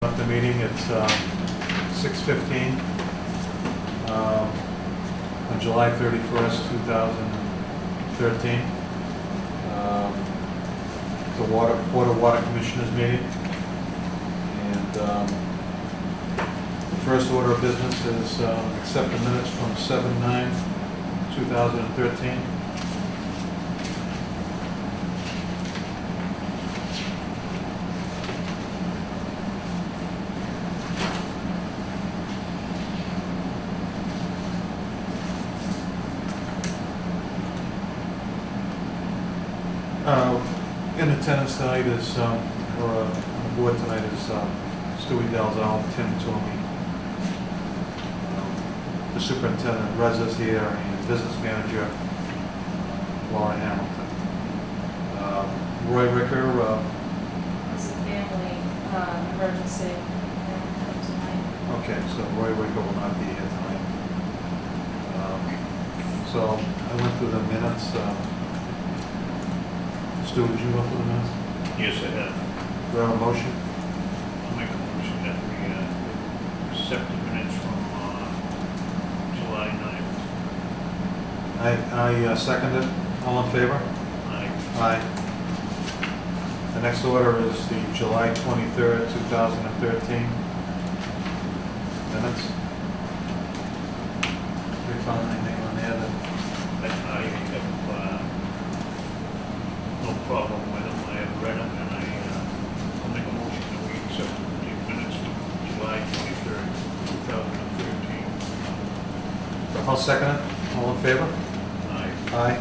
At the meeting, it's 6:15 on July 31st, 2013. The Board of Water Commissioners meeting. And the first order of business is accept the minutes from 7/9/2013. In attendance tonight is, or on the board tonight is Stewie Dalzell, Tim Toomey, the superintendent, Rez is here, and business manager, Laura Hamilton. Roy Ricker, It's a family emergency tonight. okay, so Roy Ricker will not be here tonight. So I went through the minutes. Stu, did you go through the minutes? Yes, I have. Do I have a motion? I'll make a motion that we accept the minutes from July 9th. I second it. All in favor? Aye. Aye. The next order is the July 23rd, 2013 minutes. We found anything on there that, I have no problem with them. I have read them, and I'll make a motion that we accept the minutes from July 23rd, 2013. I'll second it. All in favor? Aye. Aye.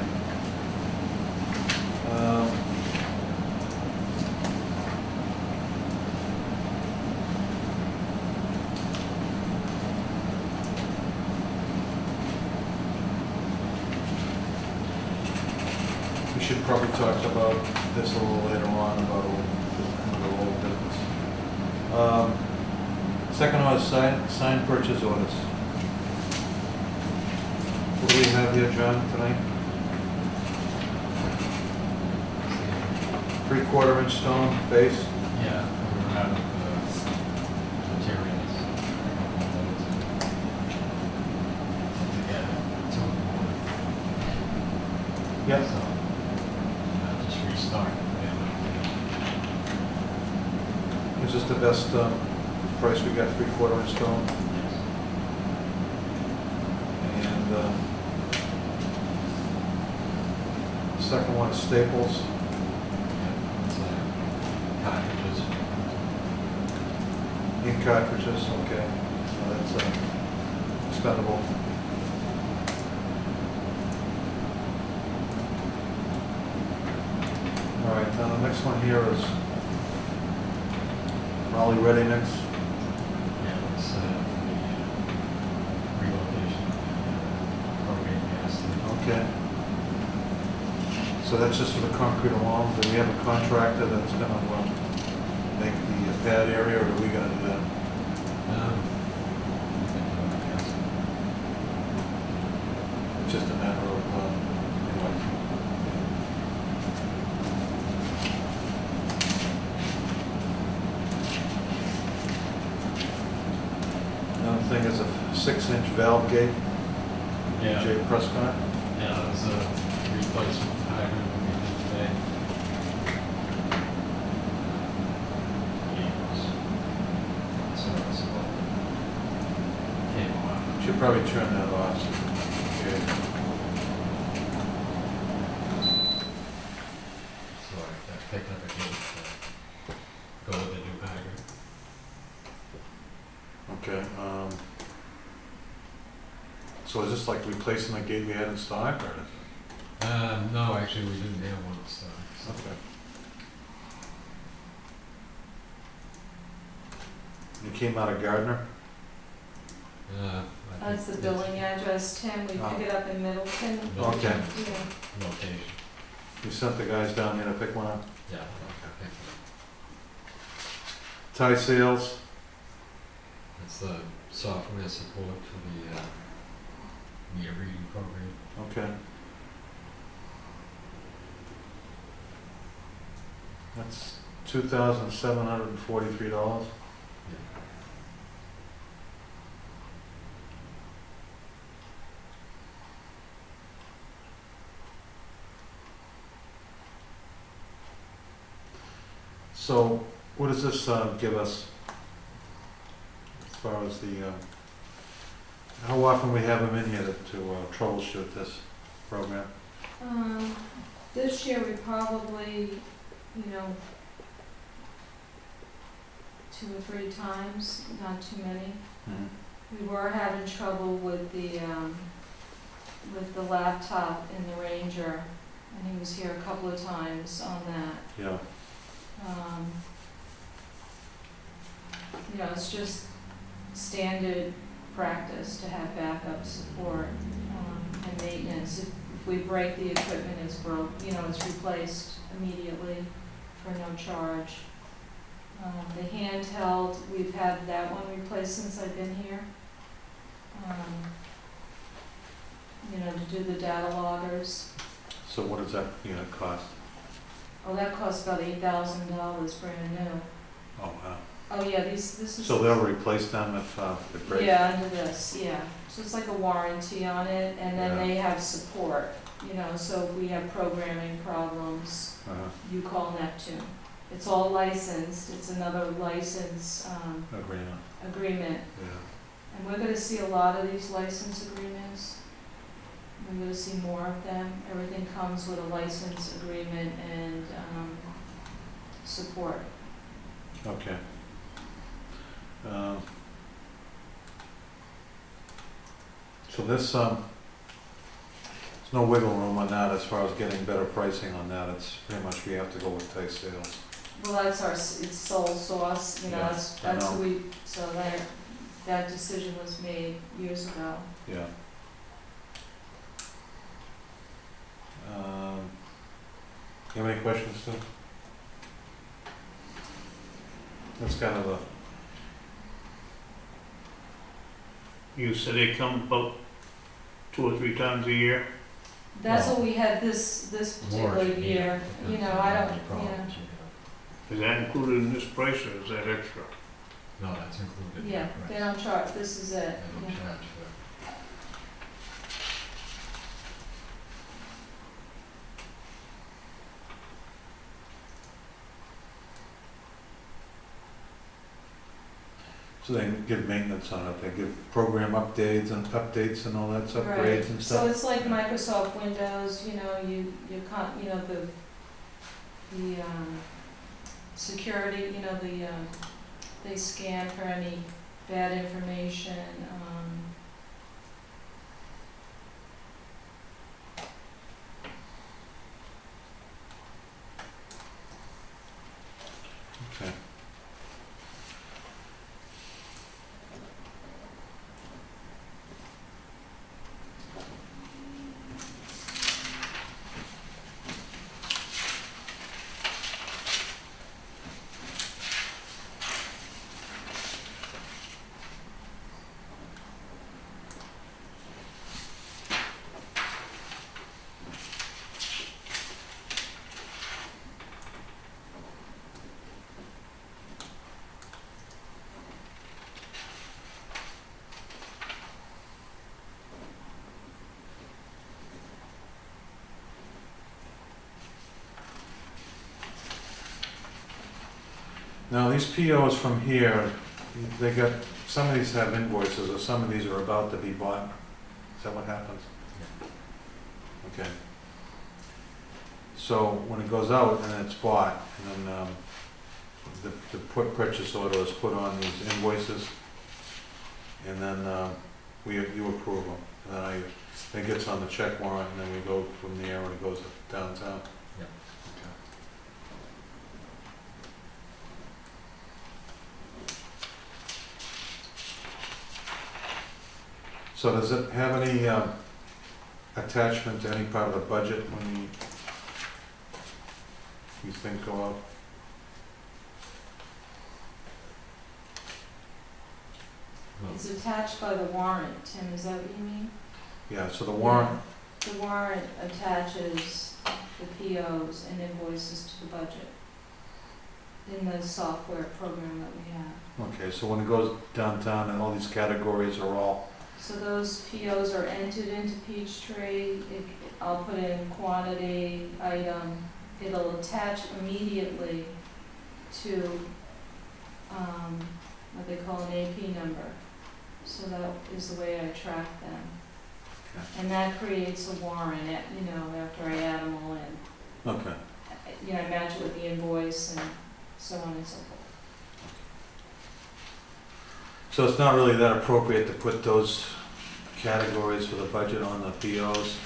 We should probably talk about this a little later on, about old business. Second one is sign purchase orders. What do we have here, John, tonight? 3/4 inch stone base. Yeah, we were out of materials. Together, Yep. So, just restart. Is this the best price we got, 3/4 inch stone? And the second one is Staples. Cartridges. Ink cartridges, okay. So that's expendable. All right, now the next one here is Raleigh Ready Mix. Yeah, it's the relocation of propane gas. Okay. So that's just for the concrete alone. Do we have a contractor that's gonna make the pad area, or are we gonna do that? It's just a matter of, anyway. Another thing is a 6-inch valve gate, Yeah, J. Prescott. yeah, it was a replacement hydrant we did today. Serviceable. Came off. Should probably turn that off. Okay. Sorry, that's picking up a gate to go with the new hydrant. Okay, so is this like replacing the gate we had in stock, or? No, actually, we didn't have one, so. Okay. You came out of Gardner? I That's the think billing address, Tim. We pick it up in Middleton. Okay. Yeah. Location, You sent the guys down there to pick one up? yeah, okay. Tie sales, It's the software support for the meter reading program. okay. That's $2,743. Yeah. So what does this give us as far as the, how often we have them in here to troubleshoot this program? This year we probably, 2 or 3 times, not too many. Mhm. We were having trouble with the laptop in the Ranger, and he was here a couple of times on that. Yeah, It's just standard practice to have backup support, and maintenance. If we break the equipment, it's broke, it's replaced immediately for no charge. The handheld, we've had that one replaced since I've been here. To do the data loggers. so what does that unit cost? Oh, that costs about $8,000 brand new. Oh, wow. Oh, yeah, this is. So they'll replace them if they break? Yeah, under this, yeah. So it's like a warranty on it, and then Yeah. they have support, so if we have programming problems, Uh-huh. you call Neptune. It's all licensed, it's another license agreement, Yeah. and we're gonna see a lot of these license agreements. We're gonna see more of them. Everything comes with a license agreement and support. Okay. So this, there's no wiggle room on that as far as getting better pricing on that. It's pretty much we have to go with Tice Sales. Well, that's it's sole source, Yeah, that's I know. who so that decision was made years ago. Yeah. You have any questions, Sue? That's kind of a, You said they come about 2 or 3 times a year? That's Well, what we had this More particular if you need year, it. I don't, Any problems, Is that included in this price or is that extra? No, that's included. in yeah, the price. they don't charge, this is it, They don't yeah. charge for it. so they give maintenance on it. They give program updates and all that, Right. upgrades and So stuff. it's like Microsoft Windows, the security, they scan for any bad information, Okay. Now, these POs from here, they got, some of these have invoices, or some of these are about to be bought. Is that what happens? Okay. So when it goes out and it's bought, and then the purchase order is put on these invoices, and then you approve them, and then it gets on the check warrant, and then we go from there and it goes downtown. Yeah. Okay. So does it have any attachment to any part of the budget when you think go out? Well, it's attached by the warrant, Tim, is that what you mean? Yeah, so the warrant, The warrant attaches the POs and invoices to the budget in the software program that we have. okay, so when it goes downtown and all these categories are all, So those POs are entered into Peachtree. I'll put in quantity, item, it'll attach immediately to, what they call an AP number. So that is the way I track them. Okay. And that creates a warrant, after I add them all in. Okay. I match it with the invoice and so on and so forth. So it's not really that appropriate to put those categories for the budget on the POs,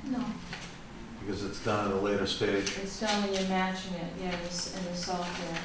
No, because it's done at a later stage? it's done when you're matching it, in the software.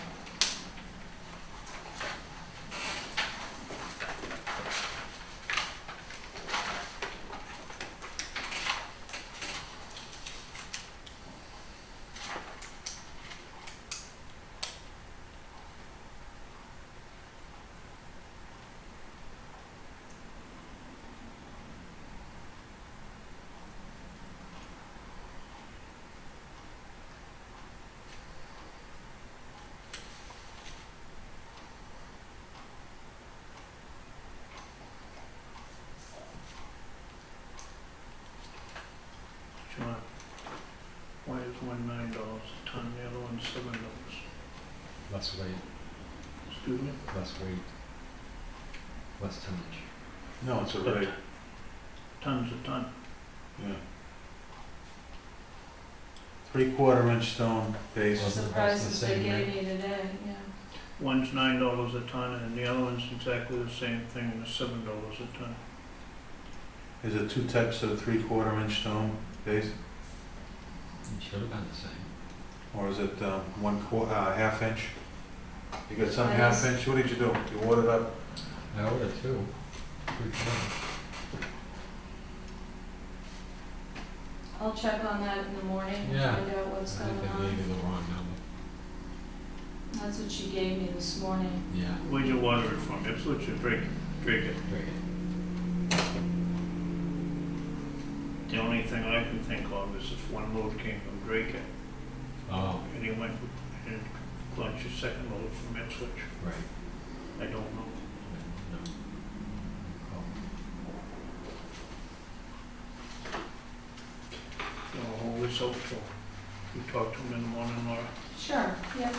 John, why is one $9 a ton, the other one's $7? Less weight, Excuse me? less weight, less tonnage. No, it's a rate, Tons a ton. yeah. 3/4 inch stone base, Wasn't The it prices the they same gave rate? me today, One's $9 a ton, and the other one's exactly the same thing, and it's $7 a ton. is it two types of 3/4 inch stone base? It should have been the same. Or is it half inch? You got some That half is- inch, what did you do? You ordered up? I ordered two. 3/4. I'll check on that in the morning and Yeah. find out what's I think going they gave on. you the wrong number. That's what she gave me this morning. Yeah. Where'd you order it from? Ipswich or Drake? Very good. The only thing I can think of is if one load came from Drake, Oh, and he went and got your second load from Ipswich. right. I don't know. No. Oh. I'll hold this out till you talk to him in the morning, Laura. Sure, yep.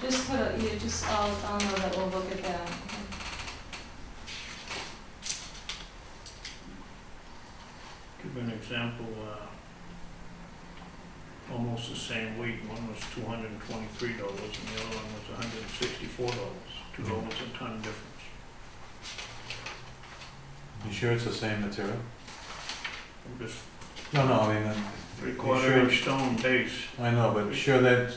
I'll know that we'll look at that. Give you an example, almost the same weight, one was $223 and the other one was $164, $2 a ton difference. You sure it's the same material? I'm just No, I mean, three-quarter sure? inch stone base. I know, but sure that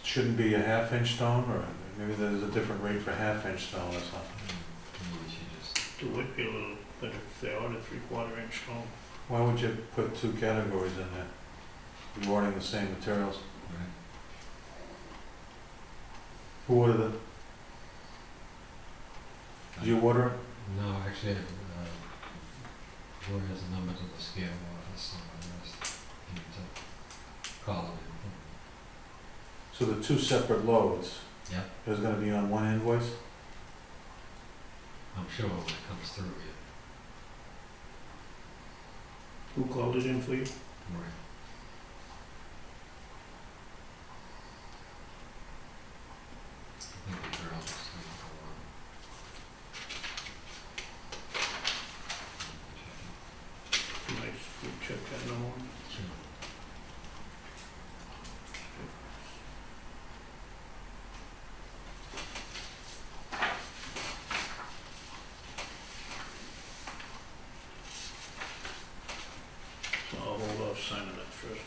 shouldn't be a half inch stone, or maybe there's a different rate for half inch stone or something? Maybe she just, It would be a little, but if they ordered three-quarter inch stone, Why would you put two categories in there? You're ordering the same materials. right. Who ordered it? Did you order it? No, actually, Roy has a number to the scale office, so I just need to call him in. So the two separate loads, Yeah, there's gonna be on one invoice? I'm sure when it comes through, yeah. who called it in for you? Right. I think the girl was waiting for one. Nice, we check that in the morning. Sure. So I'll hold off signing that first.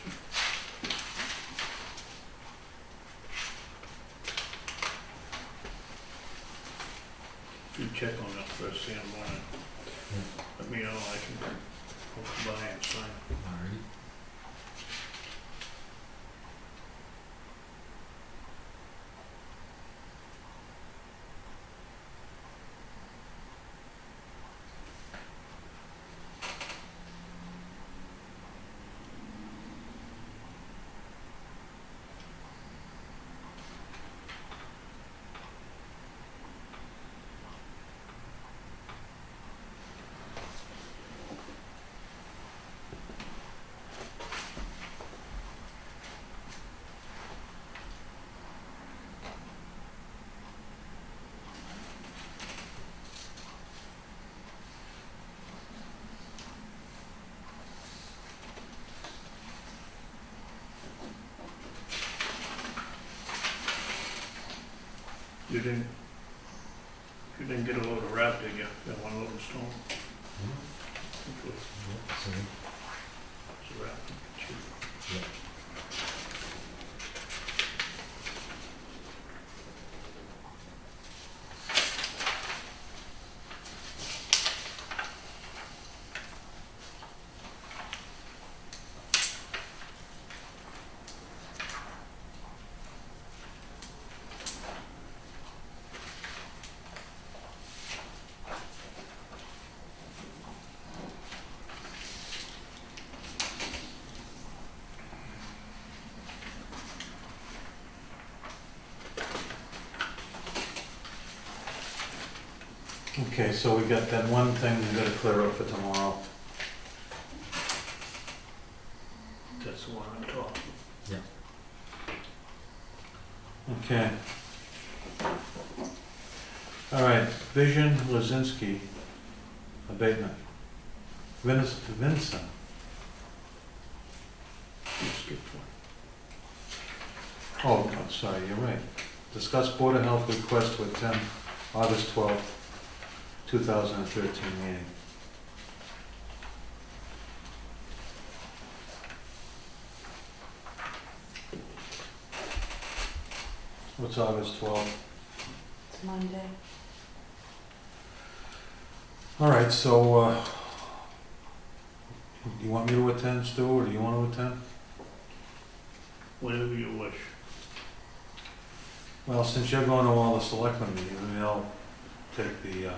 If you check on that first thing in the morning, let me know, I can go by and sign. All right. You didn't get a load of wrap, did you? Got one load of stone? Hmm? Which was, Yeah, so, was a wrap, cheap. yeah. Okay, so we got that one thing we gotta clear up for tomorrow. That's the one on top. Okay. All right, Vision Lazinski abatement. Vincent. You skipped one. Oh, I'm sorry, you're right. Discuss Board of Health request to attend August 12th, 2013 meeting. What's August 12th? It's Monday. All right, so, you want me to attend, Stu, or do you want to attend? Whatever you wish. Well, since you're going to all the selectmen meetings, maybe I'll take the,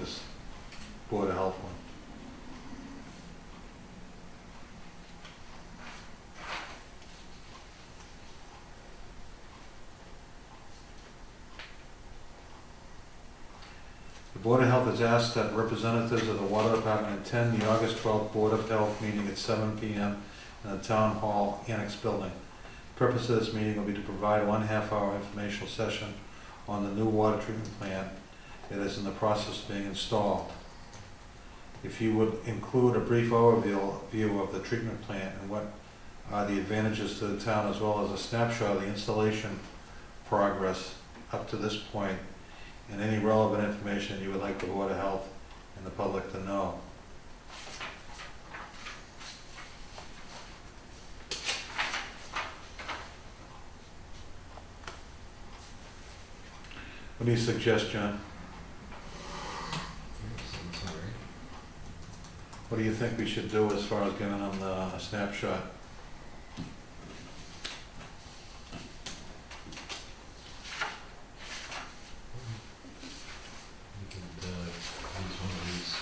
this Board of Health one. The Board of Health has asked that representatives of the Water Department attend the August 12th Board of Health meeting at 7 p.m. in the Town Hall Annex Building. The purpose of this meeting will be to provide 1.5 hour informational session on the new water treatment plant that is in the process of being installed. If you would include a brief overview of the treatment plant and what are the advantages to the town, as well as a snapshot of the installation progress up to this point, and any relevant information you would like the Board of Health and the public to know. What do you suggest, John? Sounds all right. What do you think we should do as far as giving them a snapshot? We could, use one of these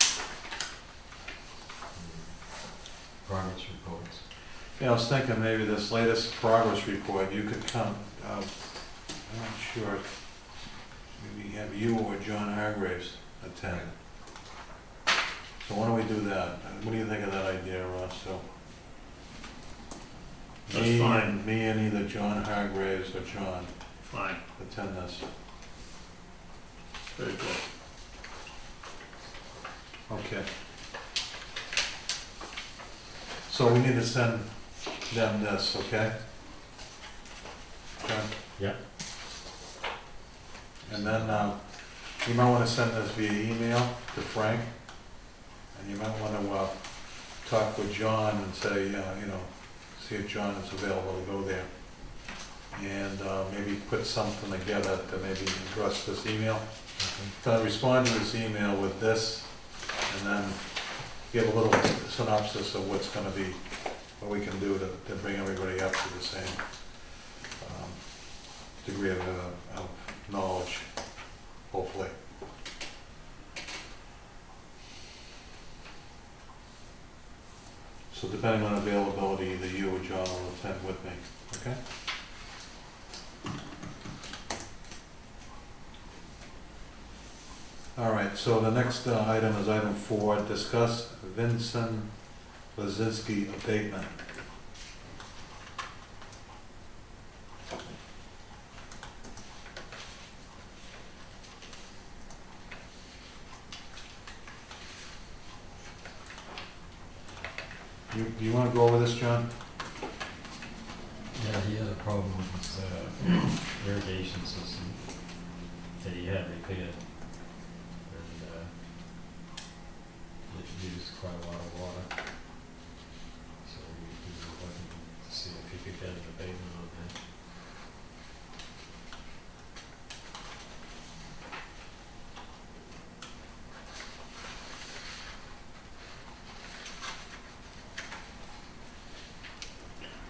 progress reports. Yeah, I was thinking maybe this latest progress report, you could come, I'm not sure, maybe have you or John Hargraves attend. So why don't we do that? What do you think of that idea, Ross? So That's fine. Me and either John Hargraves or John Fine, attend this. very good. Okay. So we need to send them this, okay? Okay. Yeah. And then, you might wanna send this via email to Frank, and you might wanna, talk with John and say, see if John is available to go there. And, maybe put something together to maybe address this email. Okay. Respond to this email with this, and then give a little synopsis of what's gonna be, what we can do to bring everybody up to the same, degree of knowledge, hopefully. So depending on availability, either you or John will attend with me, okay? All right, so the next item is item 4, discuss Vincent Lazinski abatement. You want to go over this, John? Yeah, he had a problem with his irrigation system. that he had repaired. And, it used quite a lot of water. So we were looking to see if he could get an abatement on that.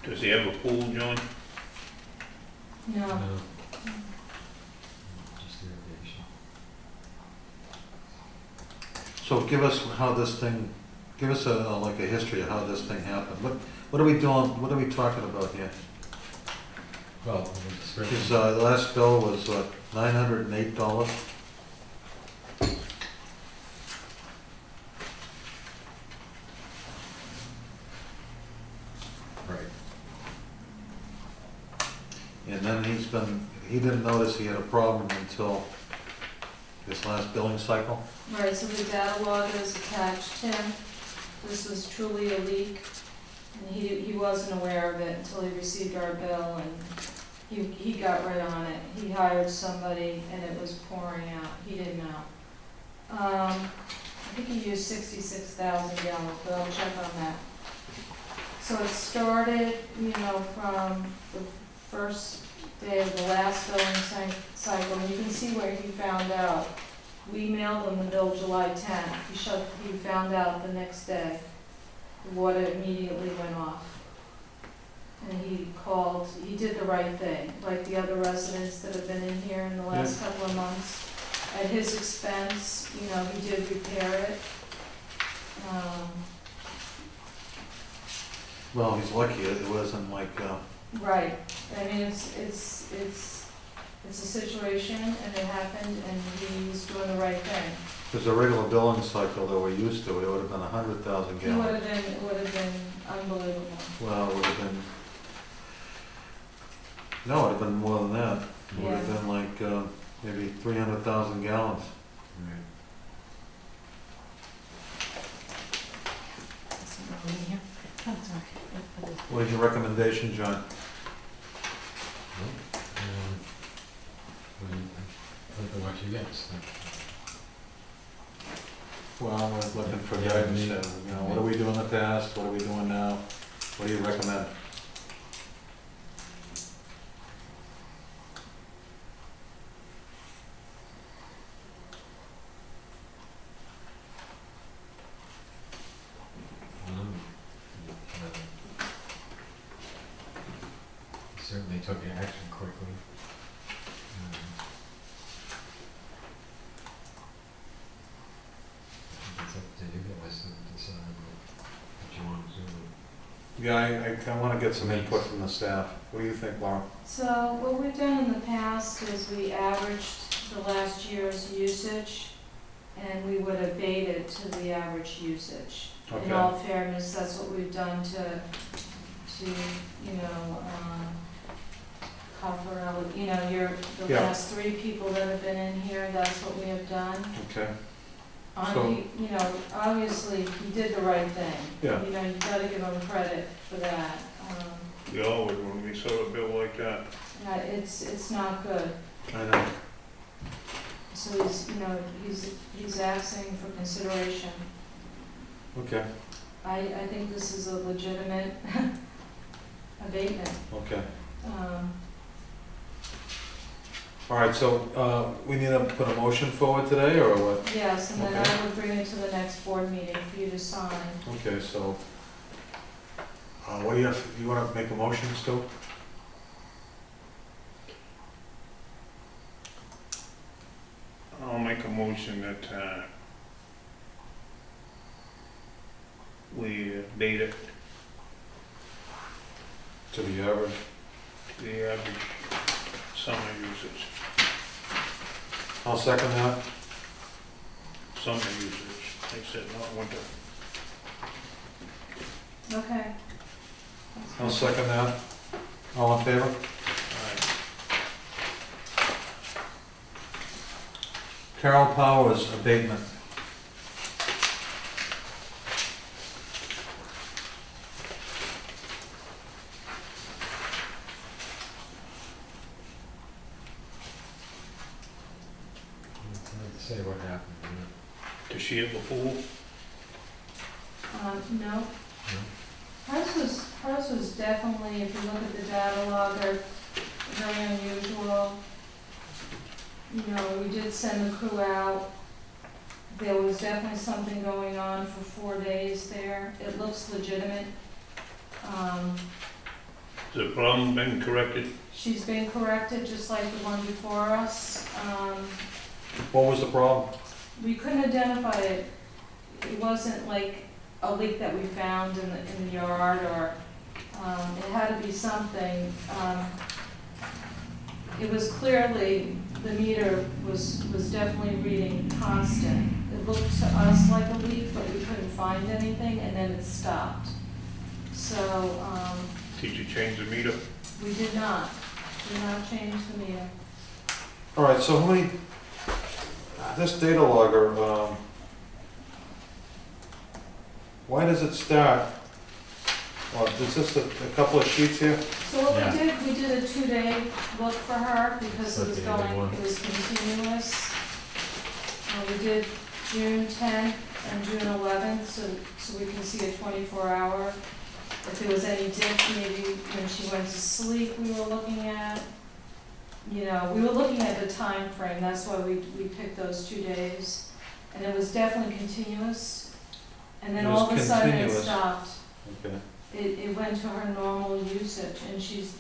Does he have a pool, John? No, Just irrigation. So give us how this thing, give us like a history of how this thing happened. What are we doing, what are we talking about here? Well, it's His last bill was $908. right. And then he didn't notice he had a problem until this last billing cycle. right, so the data log is attached, Tim. This was truly a leak, and he wasn't aware of it until he received our bill, and he got right on it. He hired somebody, and it was pouring out. He didn't know. I think he used 66,000 gallons, but I'll check on that. So it started, from the first day of the last billing cycle, and you can see where he found out. We mailed him the bill July 10th. He found out the next day. The water immediately went off. And he called, he did the right thing, like the other residents that have been in here in the last couple of months. At his expense, he did repair it. Well, he's lucky, it wasn't like, Right, I mean, it's a situation, and it happened, and he's doing the right thing. there's a regular billing cycle that we're used to, it would have been 100,000 It would gallons. have been unbelievable. Well, it would have been, no, it would have been more than that. It would have Yeah. been like maybe 300,000 gallons. Right. What is your recommendation, John? Look at what you get. So. Well, we're looking for Yeah, guidance, me- what do we do in the past, what are we doing now? What do you recommend? Certainly took action quickly. I think it's up to you guys to decide what you want to do. Yeah, I want to get some input from the staff. What do you think, Laura? So what we've done in the past is we averaged the last year's usage, and we would abate it to the average usage. In Okay. all fairness, that's what we've done to cover, the Yeah. last 3 people that have been in here, that's what we have done. Okay. On So- obviously, he did the right thing. Yeah. You gotta give him credit for that. We always, when we saw a bill like that, Yeah, it's not good. I know. So he's asking for consideration. Okay, I think this is a legitimate abatement. okay. Um, All right, so we need to put a motion forward today, or what? Yes, and then Okay. I would bring it to the next board meeting for you to sign. Okay, so, what do you want to make a motion, Stu? I'll make a motion that, we abate it To the average? to the average summer usage. I'll second that. Summer usage, I said not winter. Okay. I'll second that. All in favor? Alright, Carol Powers, abatement. say what happened, Does she have a pool? No. Hers was definitely, if you look at the data logger, very unusual. You know, we did send the crew out. There was definitely something going on for 4 days there. It looks legitimate. Has the problem been corrected? She's been corrected, just like the one before us. What was the problem? We couldn't identify it. It wasn't like a leak that we found in the yard, or, it had to be something. It was clearly, the meter was definitely reading constant. It looked to us like a leak, but we couldn't find anything, and then it stopped. So, Did you change the meter? we did not change the meter. All right, so how many, this data logger, why does it start? Well, is this a couple of sheets here? So what Yeah. we did a 2-day look for her because it was Okay, good one. it was continuous. We did June 10th and June 11th, so we can see a 24-hour. If there was any dip, maybe when she went to sleep, we were looking at. You know, we were looking at the time frame. That's why we picked those 2 days. And it was definitely continuous. And then It was all of a sudden it continuous. stopped. Okay. It went to her normal usage, and she's,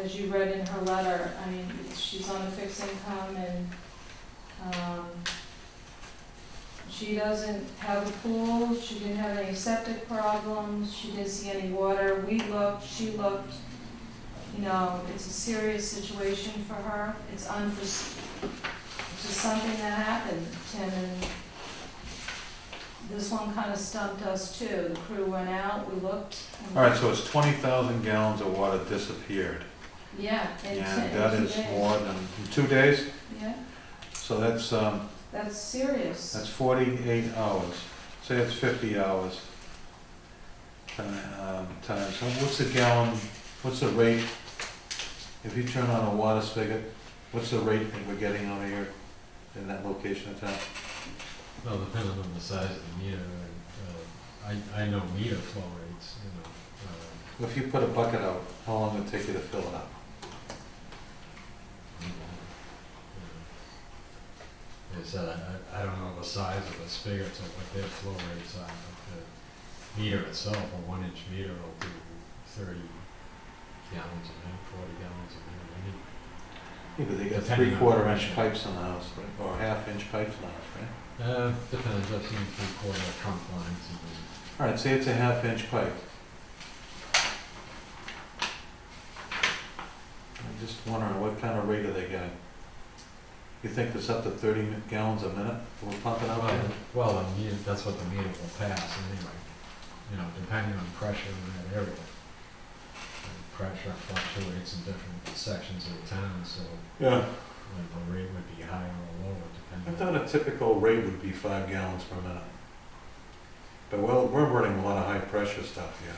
as you read in her letter, I mean, she's on a fixed income, and, she doesn't have a pool, she didn't have any septic problems, she didn't see any water, we looked, she looked, you know, it's a serious situation for her, it's unforeseen, it's just something that happened, Tim, and this one kind of stumped us too. The crew went out, we looked. And All right, so it's 20,000 gallons of water disappeared. yeah, And in that 2 is days. more than, in 2 days? Yeah, So that's serious. that's 48 hours. Say it's 50 hours. Times, so what's the gallon, what's the rate? If you turn on a water spigot, what's the rate that we're getting over here in that location of town? Well, depending on the size of the meter, I know meter flow rates, If you put a bucket out, how long would it take you to fill it up? Like I said, I don't know the size of the spigots or what their flow rates are, but the meter itself, a 1-inch meter will do 30 gallons a minute, 40 gallons a minute. Yeah, but they got Depending on 3/4 the inch pressure. pipes in the house, right? Or 1/2 inch pipes in the house, right? Depends, I've seen 3/4 trunk lines and All right, say it's a 1/2 inch pipe. I'm just wondering, what kind of rate are they getting? You think it's up to 30 gallons a minute we're pumping out there? well, the meter, that's what the meter will pass anyway, you know, depending on pressure in that area. And pressure fluctuates in different sections of the town, so Yeah. the rate would be higher or lower I depending. thought a typical rate would be 5 gallons per minute. But well, we're running a lot of high pressure stuff here.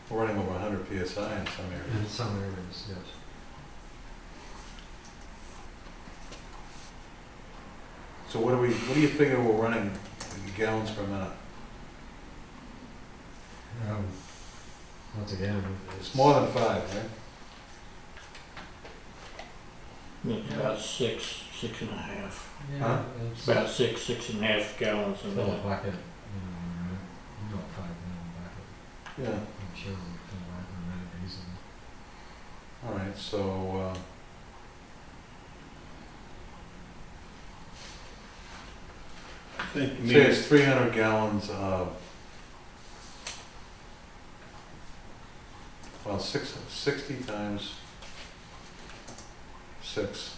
We're running over 100 PSI in some In areas. some areas, yes. So what do you figure we're running in gallons per minute? Once again, It's more than 5, right? It's about 6.5. Huh? It's About 6.5 gallons a fill a minute. bucket, you know, 5 gallon bucket. Yeah. I'm sure we can fill that in a minute easily. All right, so, I think the say meter, it's 300 gallons of, well, 60 times 6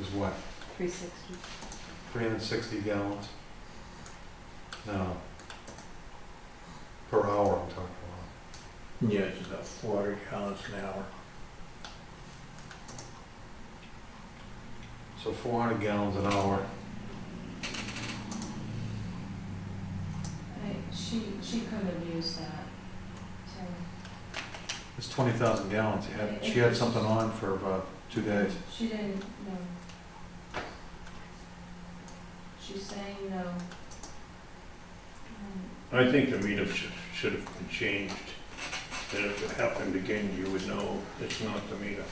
is what? 360. 360 gallons? No. Per hour, I'm talking about. Yeah, it's about 400 gallons an hour. So 400 gallons an hour. She couldn't have used that. So, It's 20,000 gallons. She had something on for about 2 days. she didn't, no. she's saying no. I think the meter should have been changed. That if it happened again, you would know it's not the meter.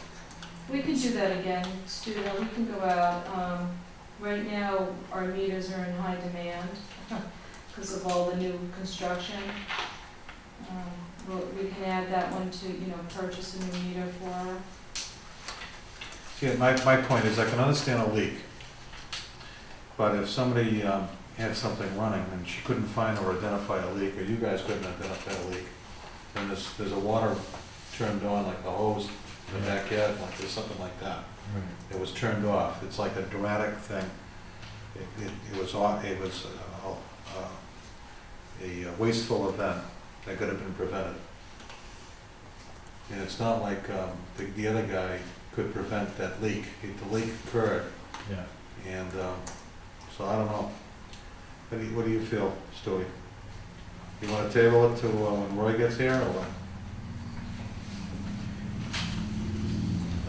We can do that again, Stu, we can go out. Right now, our meters are in high demand because of all the new construction. We can add that one to, purchase a new meter for her. Yeah, my point is, I can understand a leak, but if somebody had something running and she couldn't find or identify a leak, or you guys couldn't identify a leak, then there's a water turned on, like a hose in the backyard, like there's something like that. Right. It was turned off. It's like a dramatic thing. It was a wasteful event that could have been prevented. And it's not like the other guy could prevent that leak. The leak occurred, Yeah. and so I don't know. What do you feel, Stewie? You want to table it to when Roy gets here, or what?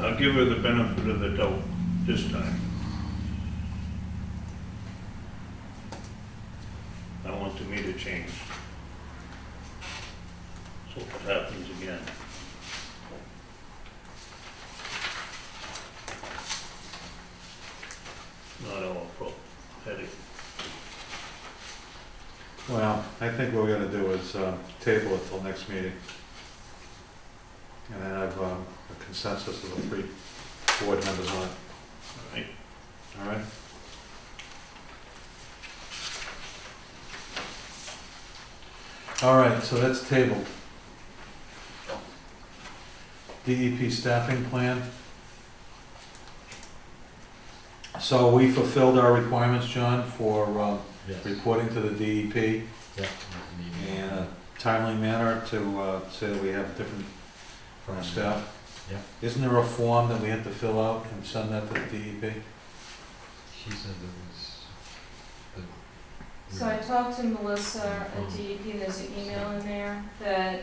I'll give her the benefit of the doubt this time. I want the meter changed. So if it happens again. Not our fault, headache. Well, I think what we gotta do is table it till next meeting. And then have a consensus of the three board members on it, All right? all right? All right, so that's tabled. DEP staffing plan. So we fulfilled our requirements, John, for Yes. reporting to the DEP Yeah. in a timely manner to say that we have different staff. Yeah. Isn't there a form that we have to fill out and send that to the DEP? She said there was. So I talked to Melissa at DEP, and there's an email in there that,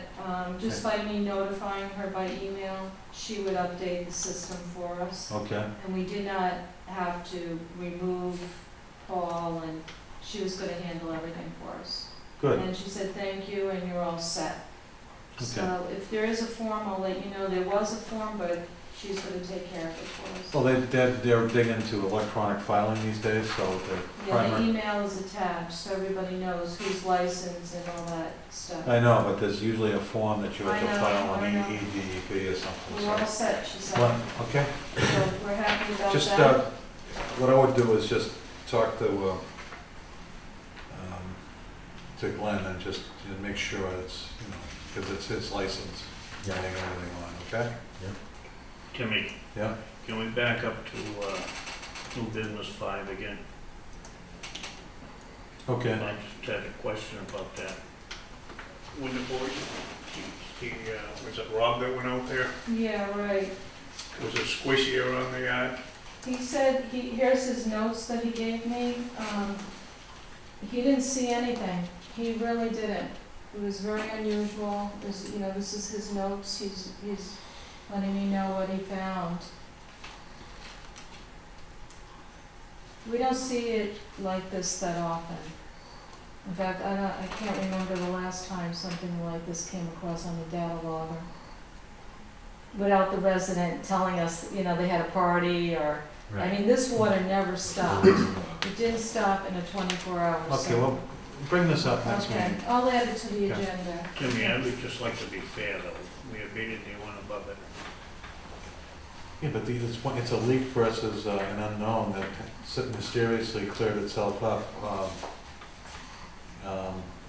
just by me notifying her by email, she would update the system for us. Okay, And we did not have to remove Paul, and she was gonna handle everything for us. good. And she said, thank you, and you're all set. Okay. So if there is a form, I'll let you know. There was a form, but she's gonna take care of it for us. Well, they're big into electronic filing these days, so the Yeah, the primary, email is attached, so everybody knows who's licensed and all that stuff. I know, but there's usually a form that you have to I know, file on I know. EDEP or something, We're all so. set, she said. Well, okay, So we're happy about just, that. what I would do is just talk to Glenn and just to make sure it's, because it's his license, Yeah. getting everything on, okay? Timmy, Yeah? can we back up to new business 5 again? Okay. I just had a question about that. When the board, was it Rob that went out there? Yeah, right. Was it squishy around the yard? He said, here's his notes that he gave me. He didn't see anything. He really didn't. It was very unusual. This, this is his notes. He's letting me know what he found. We don't see it like this that often. In fact, I can't remember the last time something like this came across on the data logger. Without the resident telling us, they had a party or, I mean, this water never stopped. It didn't stop in a 24-hour Okay, cycle. well, bring this up next Okay, meeting. I'll add it to the Okay. agenda. Timmy, I would just like to be fair though. We abated the one above it. Yeah, but it's a leak for us as an unknown that mysteriously cleared itself up.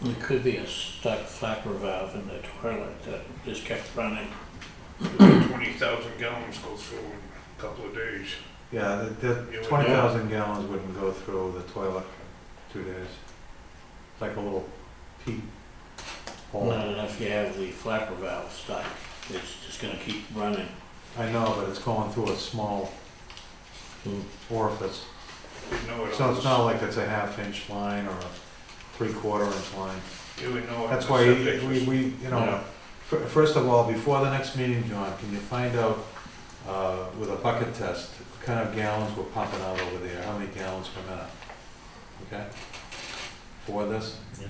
It could be a stuck flapper valve in the toilet that just kept running. 20,000 gallons go through in a couple of days. Yeah, the You would 20,000 gallons wouldn't go through the toilet for 2 days. It's like a little peep hole. Not enough you have the flapper valve stuck. It's just gonna keep running. I know, but it's going through a small orifice. You'd know it So on it's the- not like it's a 1/2-inch line or a 3/4-inch line. You would know it on That's the why septic we, system. know, first of all, before the next meeting, John, can you find out with a bucket test, what kind of gallons we're pumping out over there, how many gallons per minute? okay? For this? Yeah.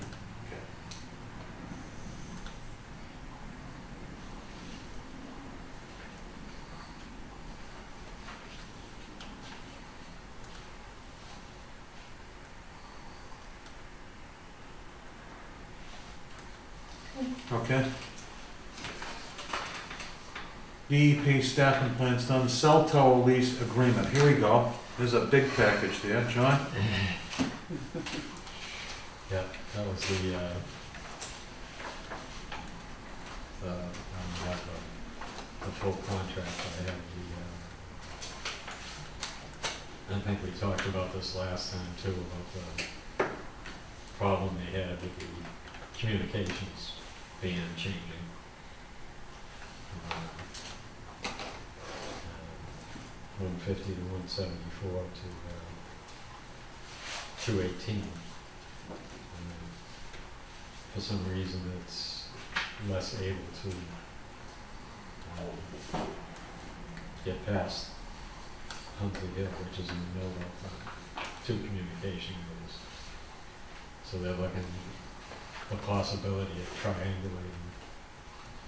Okay. Okay. DEP staffing plans done, cell tower lease agreement, here we go. There's a big package there, John. Yeah, that was the, I don't have the full contract, I have the, I think we talked about this last time too, about the problem they had with the communications band changing. Uh, 150 to 174 to 218. For some reason, it's less able to get past Huntley Hill, which is in the middle of two communication roads. So they're looking at the possibility of triangulating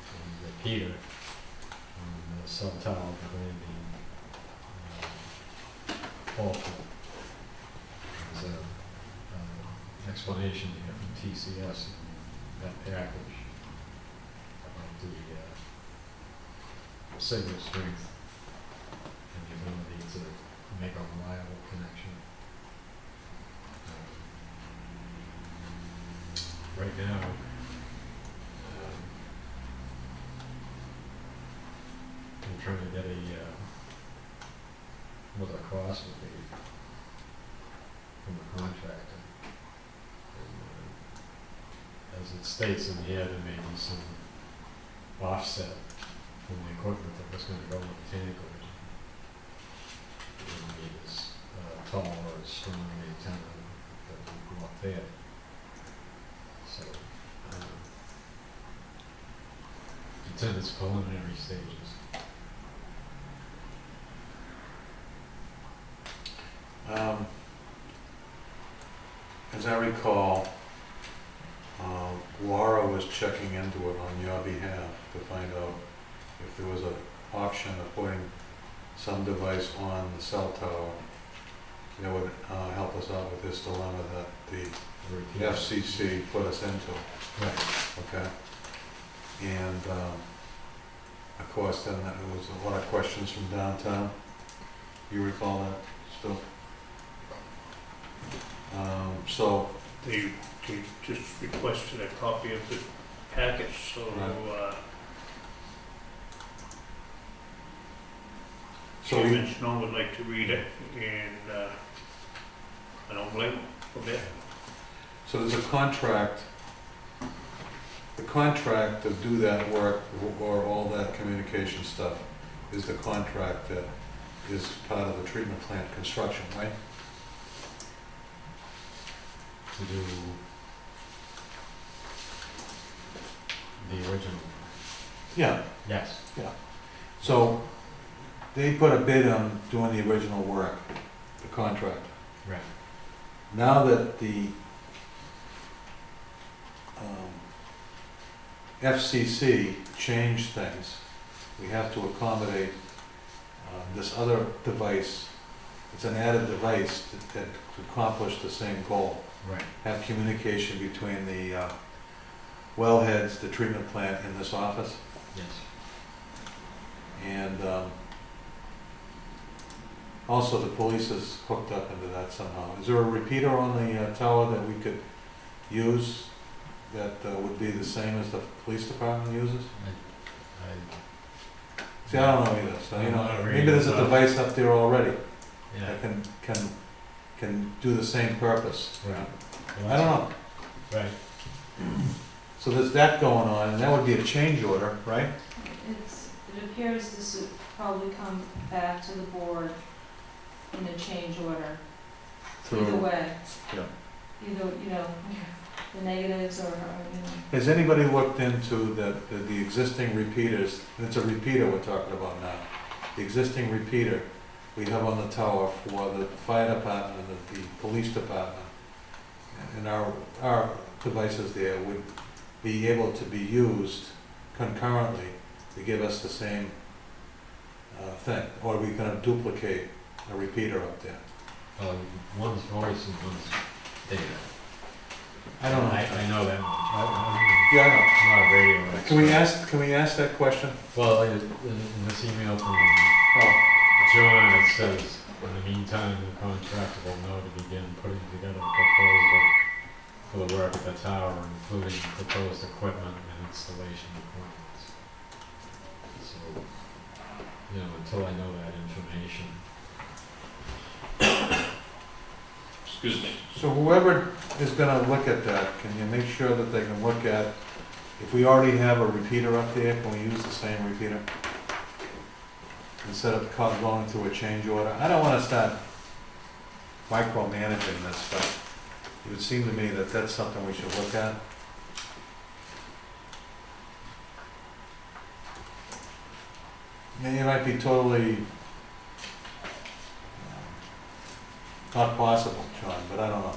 the repeater on the cell tower behind the awful. There's a explanation here from TCS in that package about the signal strength and the ability to make a reliable connection. Right now, I'm trying to get what the cost would be from the contractor. And, as it states in here, there may be some offset from the equipment that was going to go with the tank originally. It wouldn't be as tall or as strong an antenna that would go up there. So, it's in its preliminary stages. As I recall, Laura was checking into it on your behalf to find out if there was an option of putting some device on the cell tower that would help us out with this dilemma that the FCC put us into. Right. Okay. And of course, then there was a lot of questions from downtown. You recall that still? So, They just requested a copy of the package, so, so we, Chairman Snow would like to read it, and, I don't blame him for that. so there's a contract. The contract to do that work or all that communication stuff is the contract that is part of the treatment plant construction, right? To do the original. Yeah. Yes. So they put a bid on doing the original work, the contract. Right. Now that the FCC changed things, we have to accommodate this other device. It's an added device that accomplish the same goal. Right. Have communication between the wellheads, the treatment plant, and this office. Yes. And also the police is hooked up into that somehow. Is there a repeater on the tower that we could use that would be the same as the police department uses? See, I don't know either, so you know, maybe there's a device up there already Yeah. that can do the same purpose. Right. I don't know. Right. So there's that going on, and that would be a change order, right? It appears this would probably come back to the board in a change order, either way. Yeah. Either, you know, the negatives or, you know. Has anybody looked into the existing repeaters? And it's a repeater we're talking about now. The existing repeater we have on the tower for the fire department and the police department and our devices there would be able to be used concurrently to give us the same thing, or are we gonna duplicate a repeater up there? One's voice and one's data. I don't know. I know that much. Yeah, I know. I'm not a radio expert. Can we ask that question? Well, in this email from Oh, John, it says, in the meantime, the contractor will know to begin putting together a proposal for the work at the tower, including proposed equipment and installation requirements. So, until I know that information. Excuse me. so whoever is gonna look at that, can you make sure that they can look at, if we already have a repeater up there, can we use the same repeater? Instead of going through a change order? I don't wanna start micromanaging this, but it would seem to me that that's something we should look at. It might be totally not possible, John, but I don't know.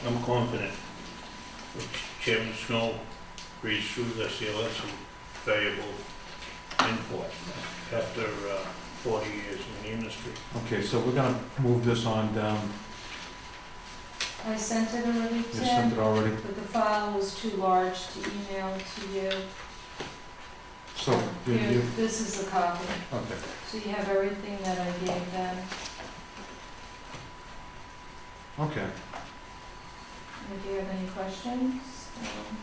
I'm confident. If Chairman Snow reads through this, he'll have some valuable input after 40 years in the industry. Okay, so we're gonna move this on down. I sent it already, You sent Tim, it already? but the file was too large to email to you. So, Here, this is the copy, okay. so you have everything that I gave them. Okay, If you have any questions,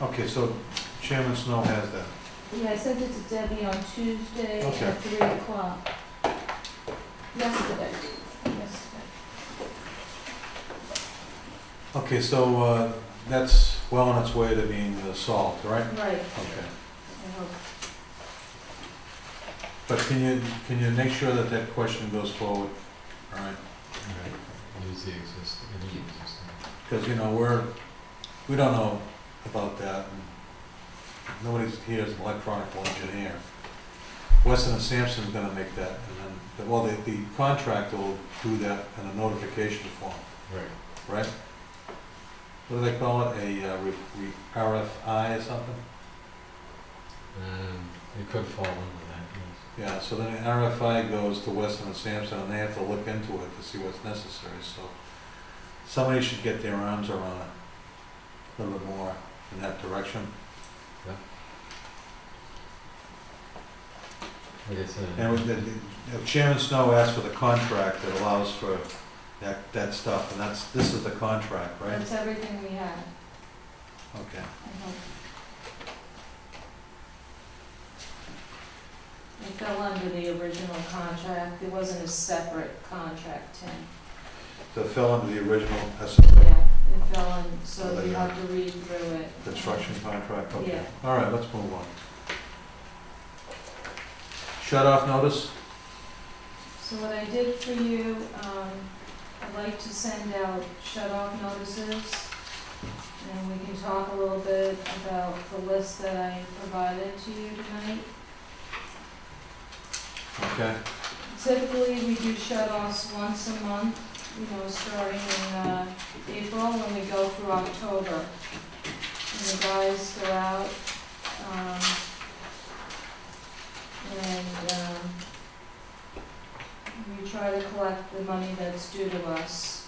okay, so Chairman Snow has that. yeah, I sent it to Debbie on Tuesday Okay. at 3 o'clock. Yesterday. Okay, so that's well on its way to being solved, right? Right, Okay. I hope. But can you make sure that that question goes forward? All right? Right. Use the existing, any existing. Because, we don't know about that. And nobody here is an electronical engineer. Weston and Sampson's gonna make that, and then, well, the contractor will do that in a notification form, Right. right? What do they call it, RFI or something? It could fall under that, yes. Yeah, so then the RFI goes to Weston and Sampson, and they have to look into it to see what's necessary, so somebody should get their arms around it a little bit more in that direction. Like I said. And Chairman Snow asked for the contract that allows for that stuff, and this is the contract, right? That's everything we have, Okay. I hope. It fell under the original contract, there wasn't a separate contract, Tim. So it fell under the original Yeah, it fell in, so Oh, you yeah. have to read through it. construction contract? Okay. Yeah. All right, let's move on. Shut-off notice? So what I did for you, I'd like to send out shut-off notices, and we can talk a little bit about the list that I provided to you tonight. Okay. Typically, we do shut-offs once a month, starting in April, when we go through October. And the guys go out, and we try to collect the money that's due to us.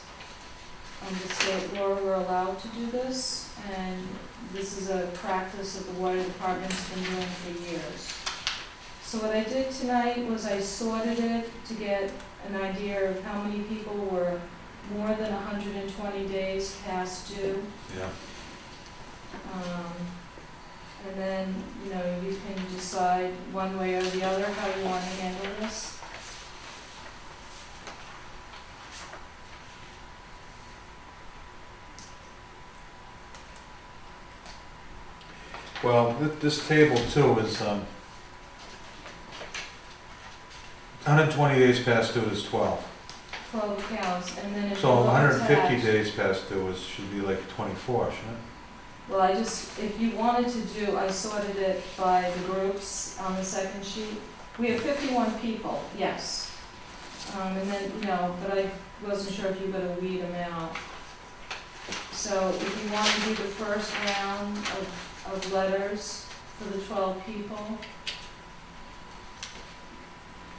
Under state law, we're allowed to do this, and this is a practice that the water department's been doing for years. So what I did tonight was I sorted it to get an idea of how many people were more than 120 days past due. Yeah. And then, you can decide one way or the other how you want to handle this. Well, this table too is, 120 days past due is 12. 12 accounts, and then if you So go 150 attached- days past due should be like 24, shouldn't Well, if you wanted to do, I sorted it by the groups on the second sheet. We have 51 people, yes. And then, but I wasn't sure if you were gonna weed them out. So if you want to do the first round of letters for the 12 people,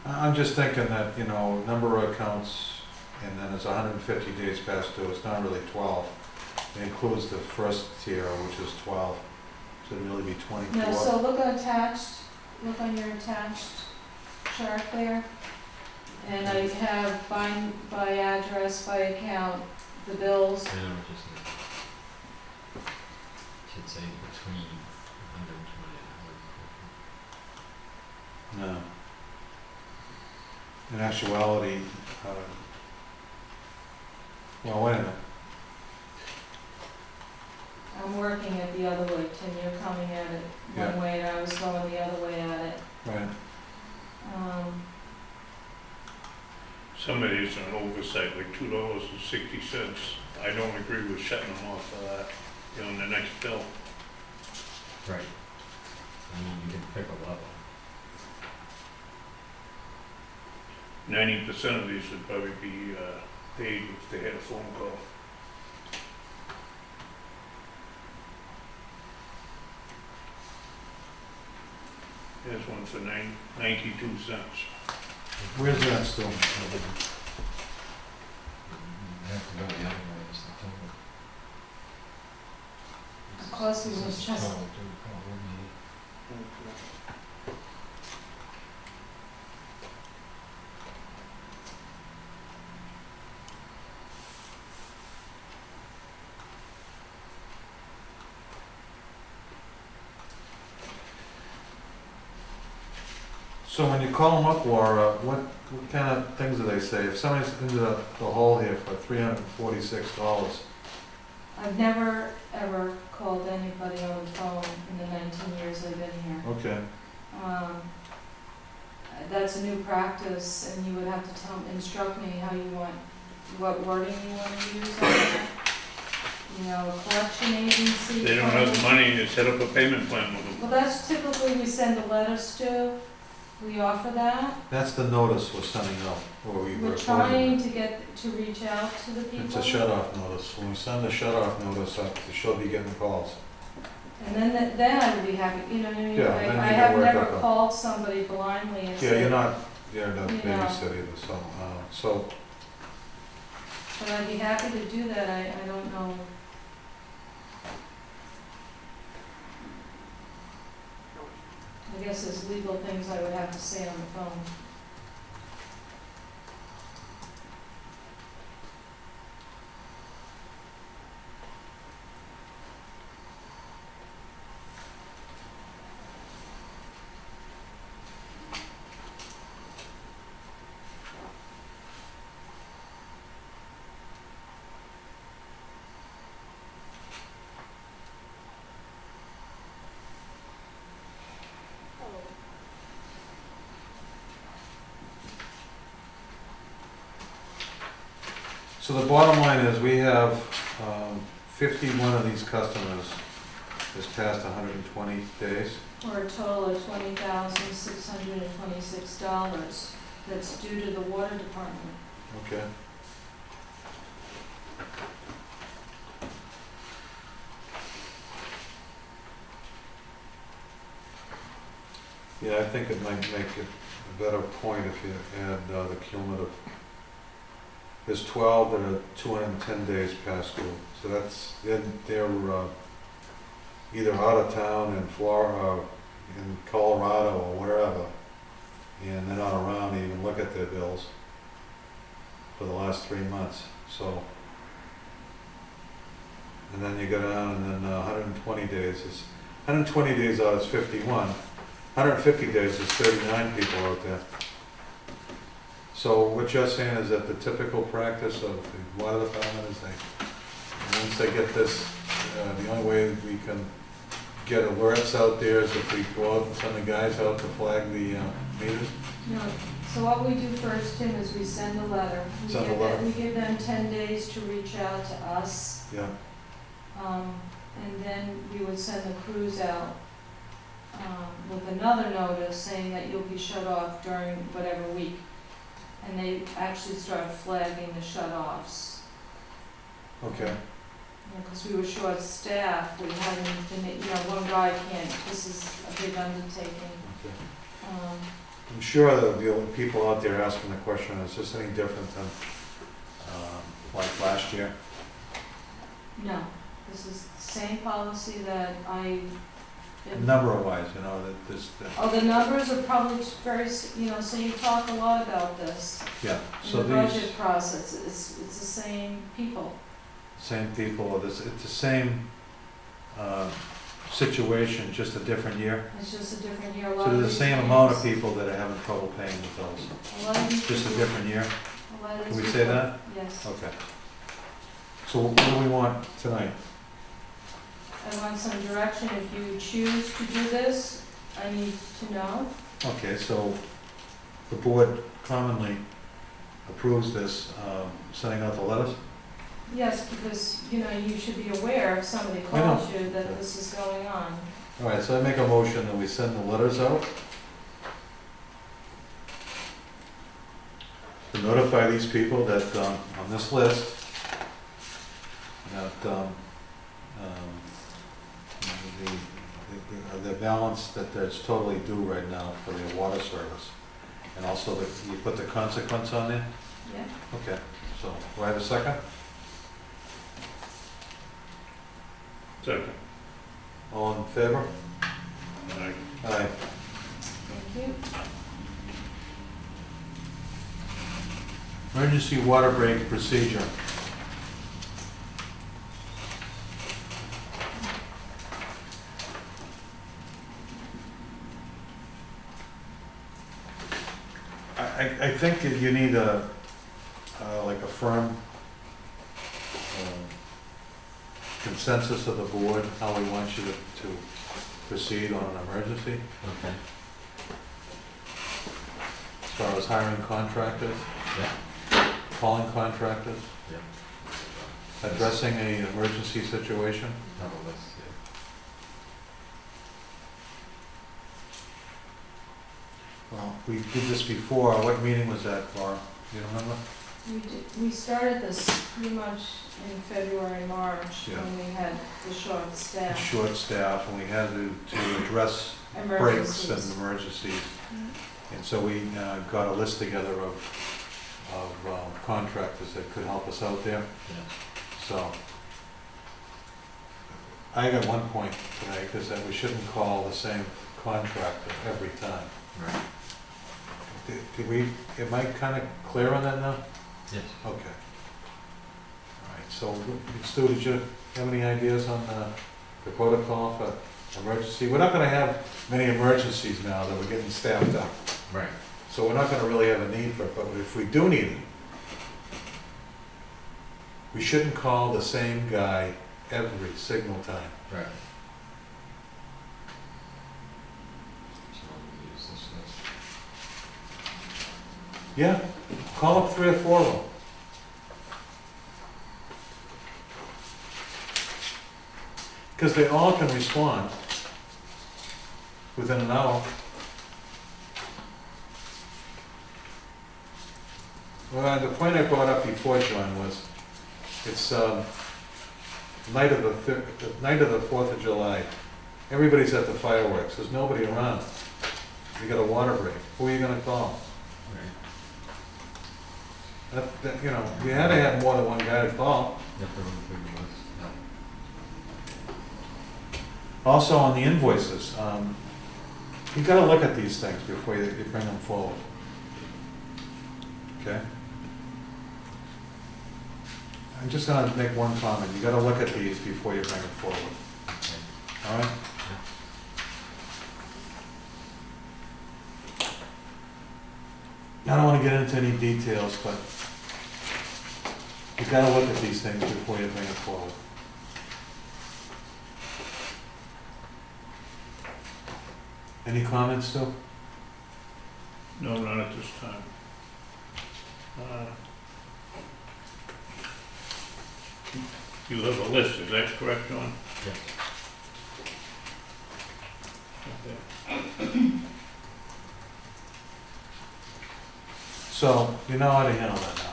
I'm just thinking that, number of accounts, and then it's 150 days past due, it's not really 12. It includes the first tier, which is 12, so it'd really be 24. no, so look on your attached chart there. And I have by address, by account, the bills. I know, just, should say between 120 and 150. No. In actuality, well, wait a minute. I'm working it the other way, Tim, you're coming at it Yeah. one way, and I was going the other way at it. Right. Some of these are an oversight, like $2.60. I don't agree with shutting them off for that, on the next bill. Right. I mean, you can pick a level. 90% of these would probably be paid if they had a phone call. There's one for 92 cents. Where's that still? You have to go the other way, it's the total. Of course, we was just, Total, maybe. So when you call them up, Laura, what kind of things do they say? If somebody's into the hole here for $346, I've never, ever called anybody on the phone in the 19 years I've been here. okay, That's a new practice, and you would have to instruct me how you want, what wording you want to use on that. Collection agency. They don't have the money to set up a payment plan with them. Well, that's typically we send the letters to, we offer that. that's the notice we're sending out, or we're We're recording. trying to reach out to the people. It's a shut-off notice. When we send the shut-off notice up, she'll be getting calls. And then I would be happy, you know what I mean? Yeah, then you I can have work never up a- called somebody blindly and Yeah, said, you're not You babysit either, so, but I'd be happy to do that, I don't know. I guess there's legal things I would have to say on the phone. So the bottom line is, we have 51 of these customers this past 120 days. For a total of $20,626 that's due to the water department. Okay. Yeah, I think it might make it a better point if you add the cumulative. There's 12 that are 210 days past due, so that's, they're either out of town in Florida, in Colorado or wherever, and they're not around to even look at their bills for the last 3 months, so. And then you go down, and then 120 days is, 120 days out is 51, 150 days is 39 people out there. So what you're saying is that the typical practice of the water department is once they get this, the only way we can get alerts out there is if we go out and send the guys out to flag the meters? No, so what we do first, Tim, is we send a letter. Send a letter. We give them 10 days to reach out to us, Yeah, and then we would send the crews out with another notice saying that you'll be shut off during whatever week. And they actually start flagging the shut-offs. okay. because we were short-staffed, we hadn't been, one guy can't, this is a big undertaking. Okay. Um, I'm sure there'll be people out there asking the question, is this any different than, like last year? No, this is the same policy that I. Number-wise, that this, Oh, the numbers are probably very, so you talk a lot about this. yeah, In so the these, budget process, it's the same people. same people, it's the same, situation, just a different year? It's just a different year. A So lot of there's the these same amount of things- people that are having trouble paying the bills, A lot of these just a people- different year? a lot of Can these we say people- that? Yes. Okay. So what do we want tonight? I want some direction. If you choose to do this, I need to know. Okay, so the board commonly approves this, sending out the letters? Yes, because, you should be aware if somebody I know. calls you that this is going on. All right, so I make a motion that we send the letters out to notify these people that, on this list, that, the balance that that's totally due right now for their water service. And also that you put the consequence on there? Yeah. Okay, so, do I have a second? Second. All in favor? Aye. Aye. Thank you. Emergency water break procedure. I think that you need like a firm consensus of the board, how we want you to proceed on an emergency, Okay. as far as hiring contractors, Yeah. calling contractors, Yeah. addressing a emergency situation. Have a list, yeah. Well, we did this before. What meeting was that for? Do you remember? We started this pretty much in February, March, Yeah. when we had the short staff. Short staff, and we had to address breaks Emergencies. and emergencies. Mhm. And so we got a list together of contractors that could help us out there. Yeah. So I got one point today, because that we shouldn't call the same contractor every time. Right. Did we, am I kind of clear on that now? Yes. Okay. All right, so Stu, did you have any ideas on the protocol for emergency? We're not gonna have many emergencies now that we're getting staffed up, Right. so we're not gonna really have a need for it, but if we do need it, we shouldn't call the same guy every signal time. Right. So we'll use this list. Yeah, call up 3 or 4 of them. Because they all can respond within an hour. Well, the point I brought up before, John, was it's night of the night of the 4th of July. Everybody's at the fireworks. There's nobody around. You got a water break. Who are you gonna call? Right. You know, you had to have more than one guy to call. Yep, everyone figure list. Yeah. Also on the invoices, you gotta look at these things before you bring them forward. Okay? I'm just gonna make one comment. You gotta look at these before you bring them forward. Okay. All right? I don't wanna get into any details, but you gotta look at these things before you bring it forward. Any comments, Stu? No, not at this time. You have a list, is that correct, John? Yes. Okay. So, you know how to handle that now.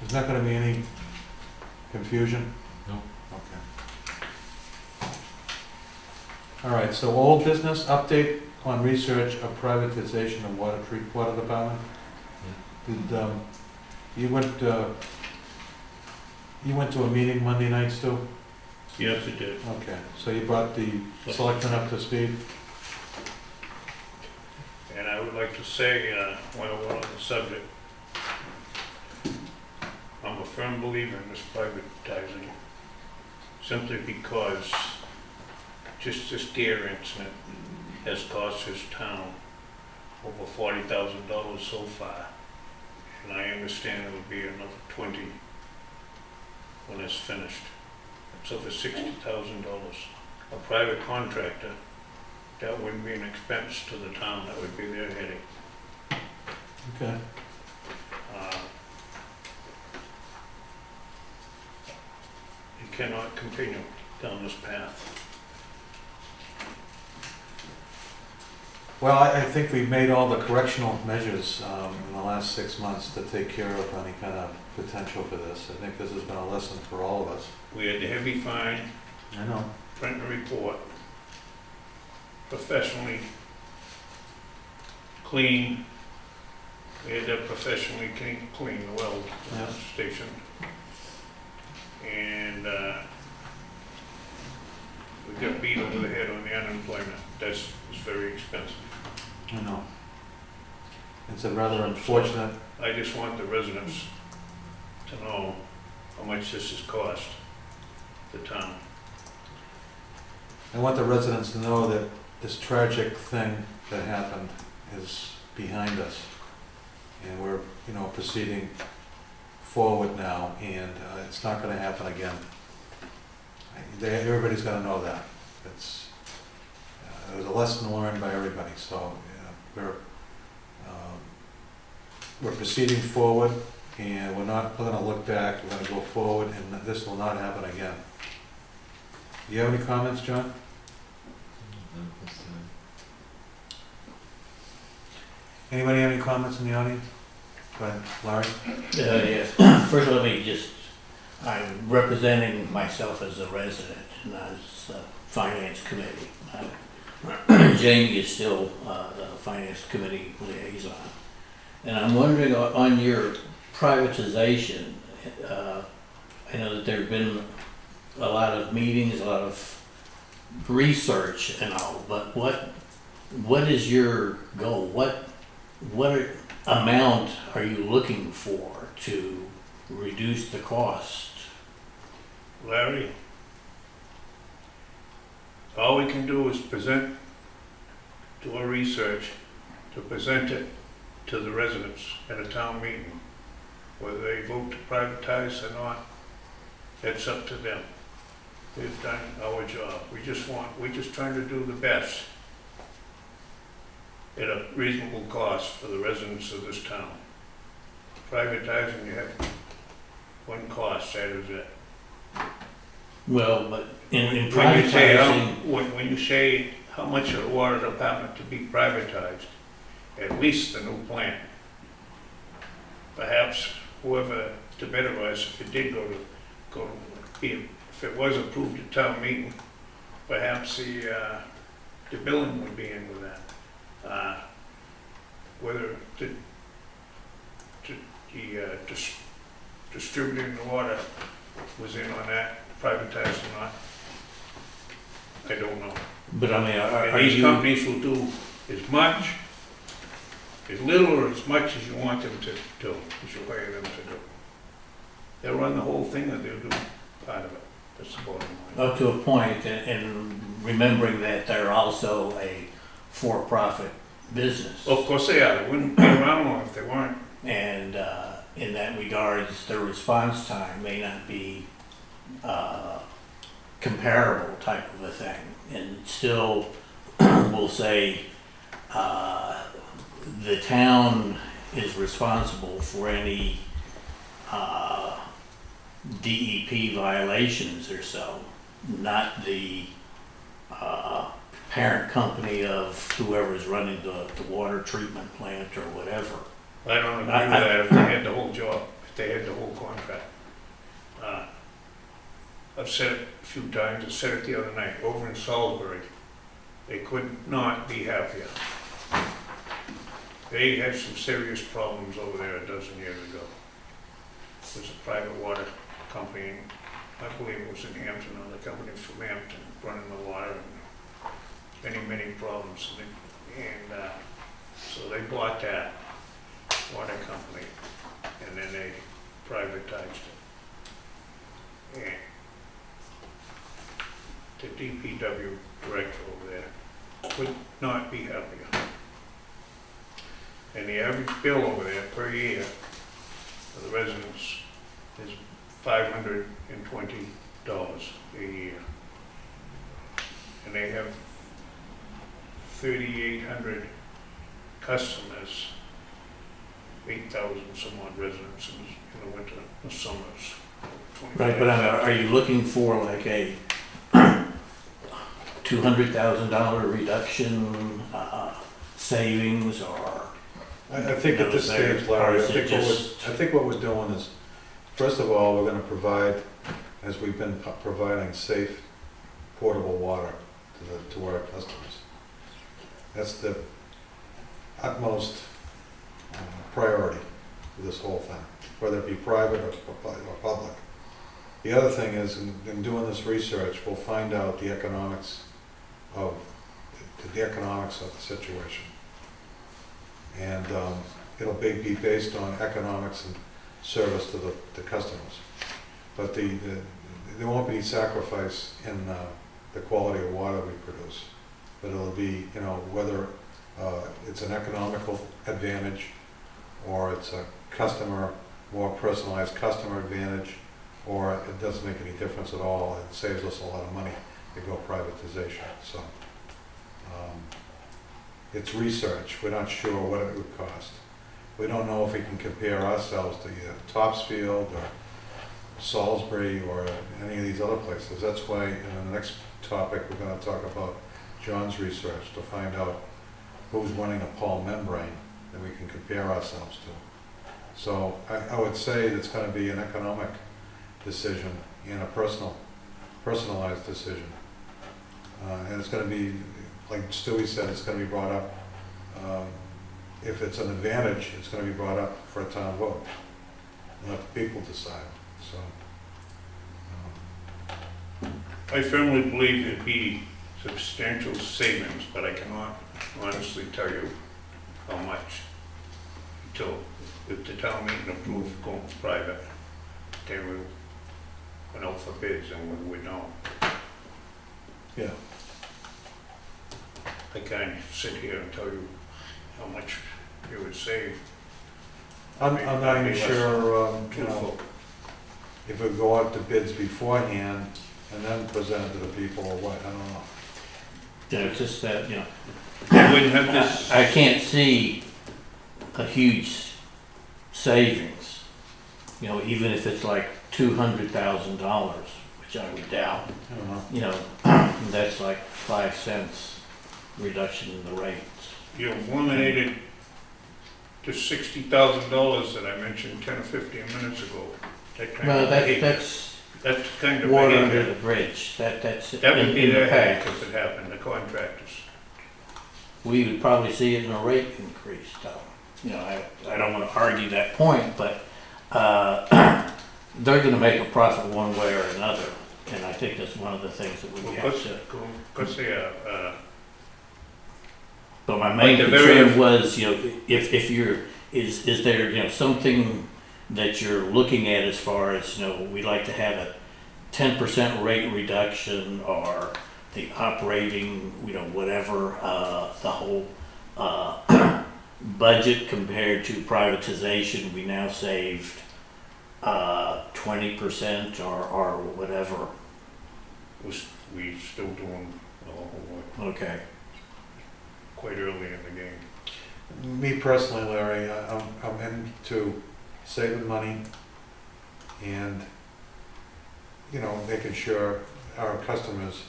There's not gonna be any confusion. No. Okay. All right, so old business, update on research of privatization of water department. Did, you went to a meeting Monday night, Stu? Yes, it did. Okay, so you brought the selectmen up to speed? And I would like to say, while we're on the subject, I'm a firm believer in this privatizing, simply because just this deer incident has cost this town over $40,000 so far. And I understand it'll be another 20 when it's finished. It's over $60,000. A private contractor, that wouldn't be an expense to the town, that would be their headache. Okay. You cannot continue down this path. Well, I think we've made all the correctional measures in the last 6 months to take care of any kind of potential for this. I think this has been a lesson for all of us. We had the heavy fine, I know. print a report, professionally clean. We had to professionally clean the well Yeah. station. And we got beat over the head on the unemployment. That's very expensive. I know. It's a rather unfortunate, I just want the residents to know how much this has cost the town. I want the residents to know that this tragic thing that happened is behind us. And we're, proceeding forward now, and it's not gonna happen again. Everybody's gotta know that. It was a lesson learned by everybody, so we're proceeding forward, and we're gonna look back, we're gonna go forward, and this will not happen again. Do you have any comments, John? Not this time. Anybody have any comments in the audience? Go ahead, Larry. Yes. First, let me I'm representing myself as a resident and as the finance committee. Jamie is still the finance committee liaison. And I'm wondering on your privatization, I know that there have been a lot of meetings, a lot of research and all, but what is your goal? What amount are you looking for to reduce the cost? Larry, all we can do is do our research, to present it to the residents at a town meeting. Whether they vote to privatize or not, that's up to them. We've done our job. We're just trying to do the best at a reasonable cost for the residents of this town. Privatizing, you have one cost, that is it. Well, but in When you say, privatizing, when you say how much of the water department to be privatized, at least the new plant. Perhaps whoever the bidder was, if it did if it was approved at town meeting, perhaps the billing would be in with that. Whether the distributing the water was in on that, privatized or not, I don't know. but I mean, are And these you, companies will do as little or as much as you want them to do, as you hire them to do. They'll run the whole thing or they'll do part of it. That's the bottom line. up to a point, and remembering that they're also a for-profit business. Of course they are. They wouldn't be around long if they weren't. And in that regards, their response time may not be comparable type of a thing. And still, we'll say the town is responsible for any DEP violations or so, not the parent company of whoever's running the water treatment plant or whatever. I don't agree with that if they had the whole job, if they had the whole contract. I've said it a few times, I said it the other night, over in Salisbury, they could not be happier. They had some serious problems over there a dozen years ago. It was a private water company, I believe it was in Hampton, or the company from Hampton, running the water, and many problems. And so they bought that water company, and then they privatized it. And the DPW director over there could not be happier. And the average bill over there per year for the residents is $520 a year. And they have 3,800 customers, 8,000 some odd residents in the winter, the summers. Right, but are you looking for like a $200,000 reduction, savings, or? I think at this No, there- stage, Larry, or is it just- I think what we're doing is, first of all, we're gonna provide, as we've been providing, safe, portable water to our customers. That's the utmost priority for this whole thing, whether it be private or public. The other thing is, in doing this research, we'll find out the economics of the situation. And it'll be based on economics and service to the customers. But there won't be any sacrifice in the quality of water we produce. But it'll be, you know, whether it's an economical advantage or it's a more personalized customer advantage, or it doesn't make any difference at all. It saves us a lot of money to go privatization. So it's research. We're not sure what it would cost. We don't know if we can compare ourselves to either Topsfield or Salisbury or any of these other places. That's why in the next topic we're going to talk about John's research to find out who's running a Paul membrane that we can compare ourselves to. So I would say it's going to be an economic decision and a personalized decision. And it's going to be, like Stewie said, it's going to be brought up. If it's an advantage, it's going to be brought up for a town vote. And let the people decide. So. I firmly believe there'd be substantial savings, but I cannot honestly tell you how much until if the town meeting approves going private, then we went out for bids and we would know. Yeah. I can't sit here and tell you how much you would save. I'm not even Maybe less sure, than you know, twofold. if we go out to bids beforehand and then present it to the people or what, I don't know. You know, it's just that, you know, You wouldn't have this, I can't see a huge savings, you know, even if it's like $200,000, which I would doubt, I don't know. you know, that's like 5 cents reduction in the rates. you eliminated the $60,000 that I mentioned 10 or 15 minutes ago. That kind Well, of behavior. That's kind of Water under behavior. the bridge, that's That would be in the their headache past. if it happened, the contractors. We would probably see it in a rate increase, though. You know, I don't want to argue that point, but they're going to make a profit one way or another, and I think that's one of the things that we have to. Because they are, But my main Like the very- concern was, you know, if you're, is there, you know, something that you're looking at as far as, you know, we'd like to have a 10% rate reduction or the operating, you know, whatever, the whole budget compared to privatization, we now saved 20% or whatever. we still doing the whole work Okay. quite early in the game. Me personally, Larry, I'm into saving money and, you know, making sure our customers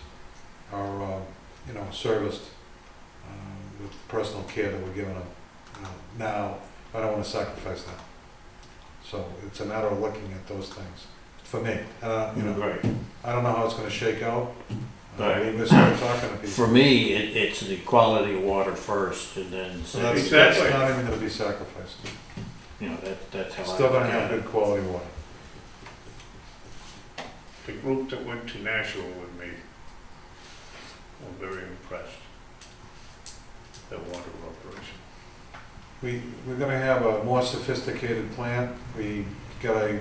are, you know, serviced with personal care that we're giving them. You know, now, I don't want to sacrifice that. So it's a matter of looking at those things. for me. You know, Right. I don't know how it's gonna shake out. Right. We're still talking to people. For me, it's the quality of water first, and then, So that's Exactly. not even gonna be sacrificed. you know, that's how I. Still gonna look have at it. good quality water. The group that went to Nashville with me, I'm very impressed. Their water operation. We're gonna have a more sophisticated plant. We got a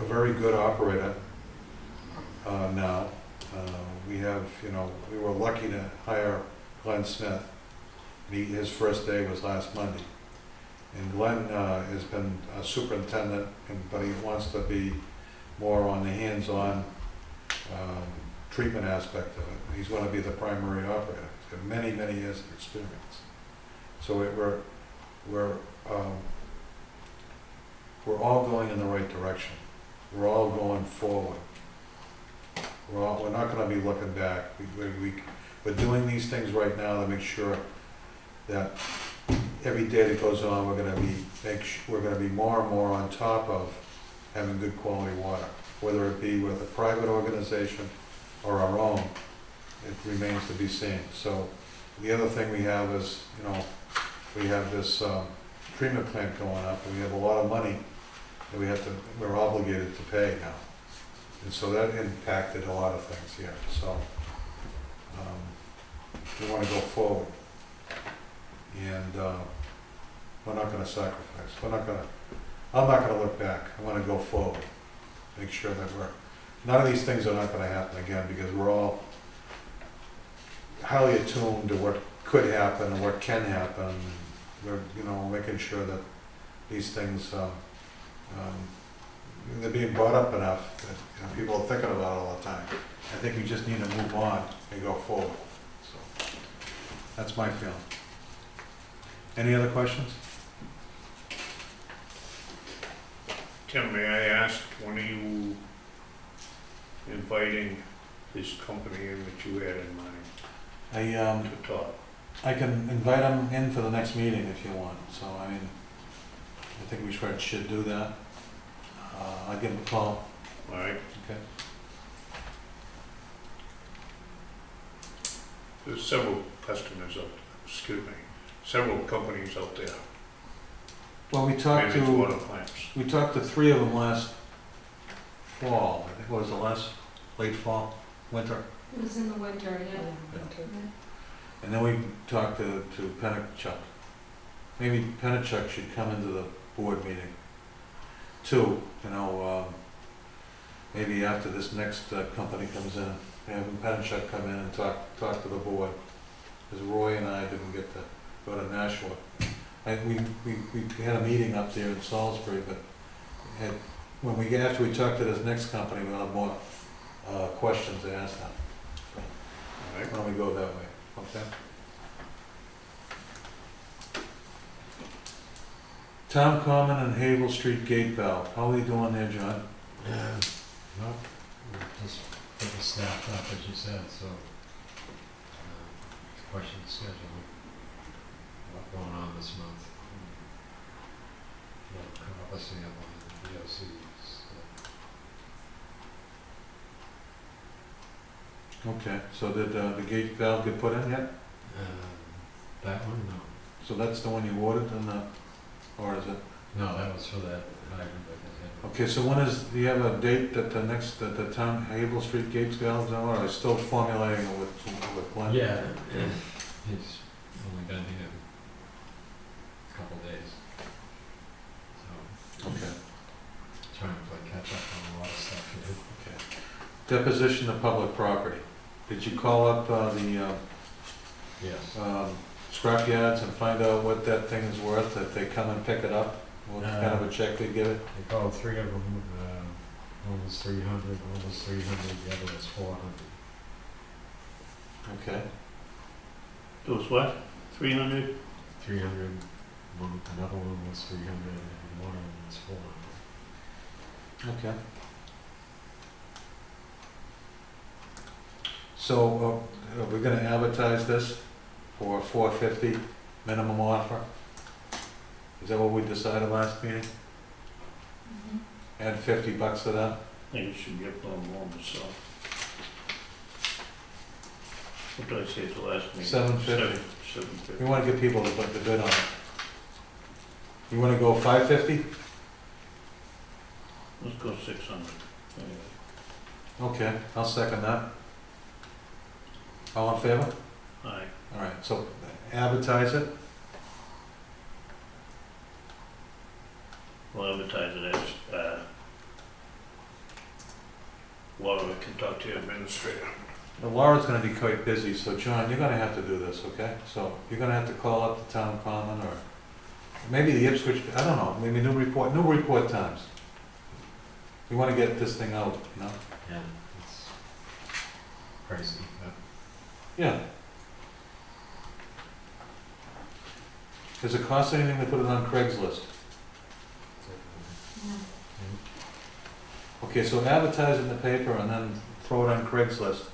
very good operator now. We have, you know, we were lucky to hire Glenn Smith. His first day was last Monday. And Glenn has been a superintendent, but he wants to be more on the hands-on treatment aspect of it. He's gonna be the primary operator. He's got many, many years of experience. So we're all going in the right direction. We're all going forward. We're not gonna be looking back. We're doing these things right now to make sure that every day that goes on, we're gonna be more and more on top of having good quality water. Whether it be with a private organization or our own, it remains to be seen. So the other thing we have is, you know, we have this treatment plant going up, and we have a lot of money that we're obligated to pay now. And so that impacted a lot of things here, so we want to go forward. And we're not gonna sacrifice, I'm not gonna look back, I wanna go forward. Make sure that none of these things are not gonna happen again, because we're all highly attuned to what could happen and what can happen. We're, you know, making sure that these things, they're being brought up enough that, you know, people are thinking about it all the time. I think we just need to move on and go forward. So that's my feeling. Any other questions? Tim, may I ask, when are you inviting this company in that you had in mind to talk? I can invite them in for the next meeting if you want, so I mean, I think we should do that. I'll give them a call. All right? Okay. There's several several companies out there, Well, we talked managed to, water plants. we talked to 3 of them last fall, I think it was the late fall, winter. It was in the winter, yeah. And then we talked to Penachuk. Maybe Penachuk should come into the board meeting too, you know, maybe after this next company comes in, have Penachuk come in and talk to the board. Because Roy and I didn't get to go to Nashua. We had a meeting up there in Salisbury, but after we talked to this next company, we'll have more questions to ask them. So, All right? why don't we go that way, okay? Town Common and Havel Street Gate Valve, how are you doing there, John? Well, we're just pretty staffed up, as you said, so, question schedule, what going on this month? Well, obviously I'm on the VOCs. Okay, so did the gate valve get put in yet? That one, no. So that's the one you ordered or is it? No, that was for that hydrant that they Okay, so do you have a date that the town Havel Street gates valves are, or are you still formulating it with Glenn? had. Yeah, he's only been here a couple days. So, Okay, trying to play catch up on a lot of stuff here. okay. Deposition of public property. Did you call up the Yes. scrap yards and find out what that thing is worth if they come and pick it up? What kind of a check they give it? They called 3 of them, one was 300, one was 300, the other was 400. Okay, It was what? 300? 300, another one was 300, and one of them was 400. okay. So are we gonna advertise this for $450 minimum offer? Is that what we decided last meeting? Mhm. Add $50 to that? think it should be up on more myself. What did I say at the last meeting? $750. $750. We wanna get people to put the bid on it. You wanna go $550? Let's go 600. Okay, I'll second that. All in favor? Aye. All right, so advertise it. We'll advertise it as, Laura can talk to your administrator. Now, Laura's gonna be quite busy, so John, you're gonna have to do this, okay? So you're gonna have to call up the town common, or maybe the Ipswich, I don't know, maybe new report times. We wanna get this thing out, you know? Yeah, it's pricey, but Yeah. Does it cost anything to put it on Craigslist? No. Okay, so advertise in the paper and then throw it on Craigslist.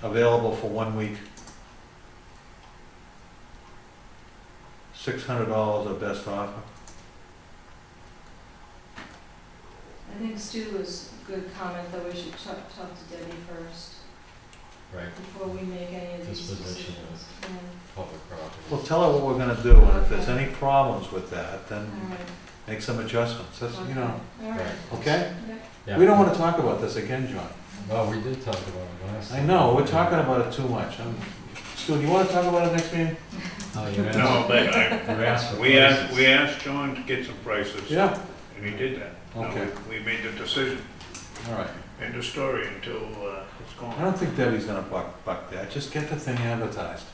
Available for 1 week. $600 of best offer. I think Stu was a good comment, though we should talk to Debbie first, right, before we make any of these Disposition decisions. of- Yeah. public property. Well, tell her what we're gonna do, and if there's any problems with that, then All right. make some adjustments. That's, you know, All right. okay? Okay. Yeah. We don't wanna talk about this again, John. Well, we did talk about it last I time. know, we're talking about it too much. Stu, do you wanna talk about it next meeting? Oh, you asked, No, but you asked for we prices. asked John to get some prices. Yeah. And he did that. Now, Okay. We made the decision, All right. end of story, until it's I gone. don't think Debbie's gonna buck that. Just get the thing advertised.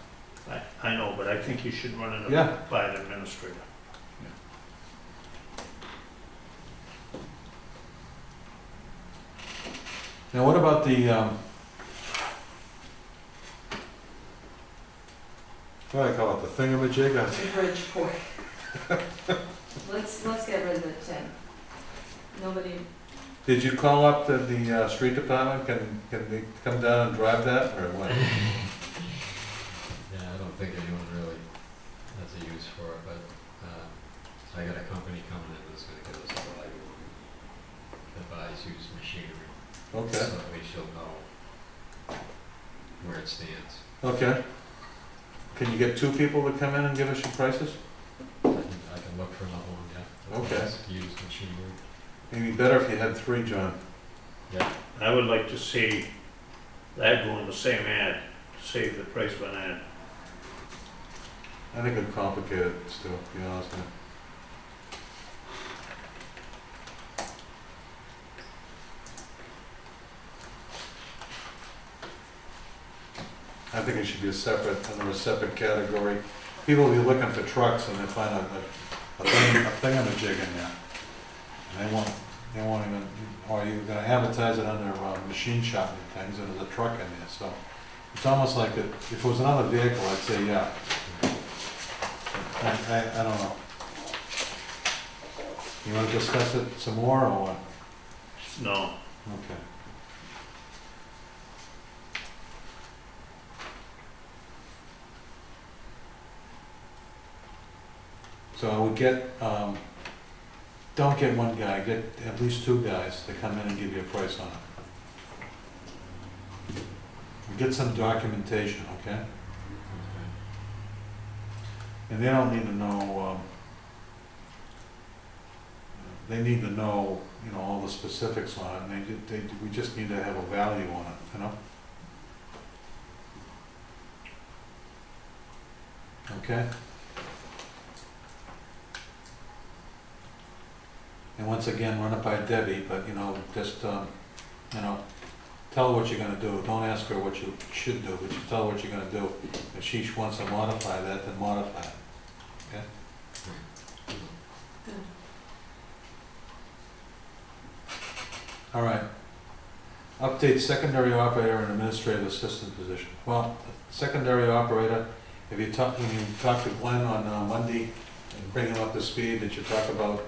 I know, but I think you should run it Yeah. by the administrator. Now, what about the, what do I call it, the thingamajig? The Bridgeport. Let's get rid of it, Tim. Nobody, Did you call up the street department? Can they come down and drive that, or what? Yeah, I don't think anyone really has a use for it, but, I got a company coming in that's gonna give us a value on advise used machinery. Okay, So at least you'll know where it stands. okay. Can you get 2 people to come in and give us your prices? I can look for another one, yeah. Okay. That's used machinery. Maybe better if you had 3, John. Yeah, I would like to see that go in the same ad, save the price of an ad. I think it'd complicate it still, to be honest with you. I think it should be under a separate category. People will be looking for trucks and they find a thingamajig in there. And they won't even, or you're gonna advertise it under machine shop and things, and there's a truck in there, so. It's almost like if it was another vehicle, I'd say, yeah. I don't know. You wanna discuss it some more, or what? No, Okay. So I would get, don't get 1 guy, get at least 2 guys to come in and give you a price on it. And get some documentation, okay? okay. And they don't need to know, they need to know, you know, all the specifics on it, and we just need to have a value on it, you know? Okay? And once again, run it by Debbie, but, you know, just, you know, tell her what you're gonna do. Don't ask her what you should do, but you tell her what you're gonna do. If she wants to modify that, then modify it. Okay? good. All right. Update secondary operator and administrative assistant position. Well, secondary operator, if you talk, when you talk to Glenn on Monday and bring him up to speed, did you talk about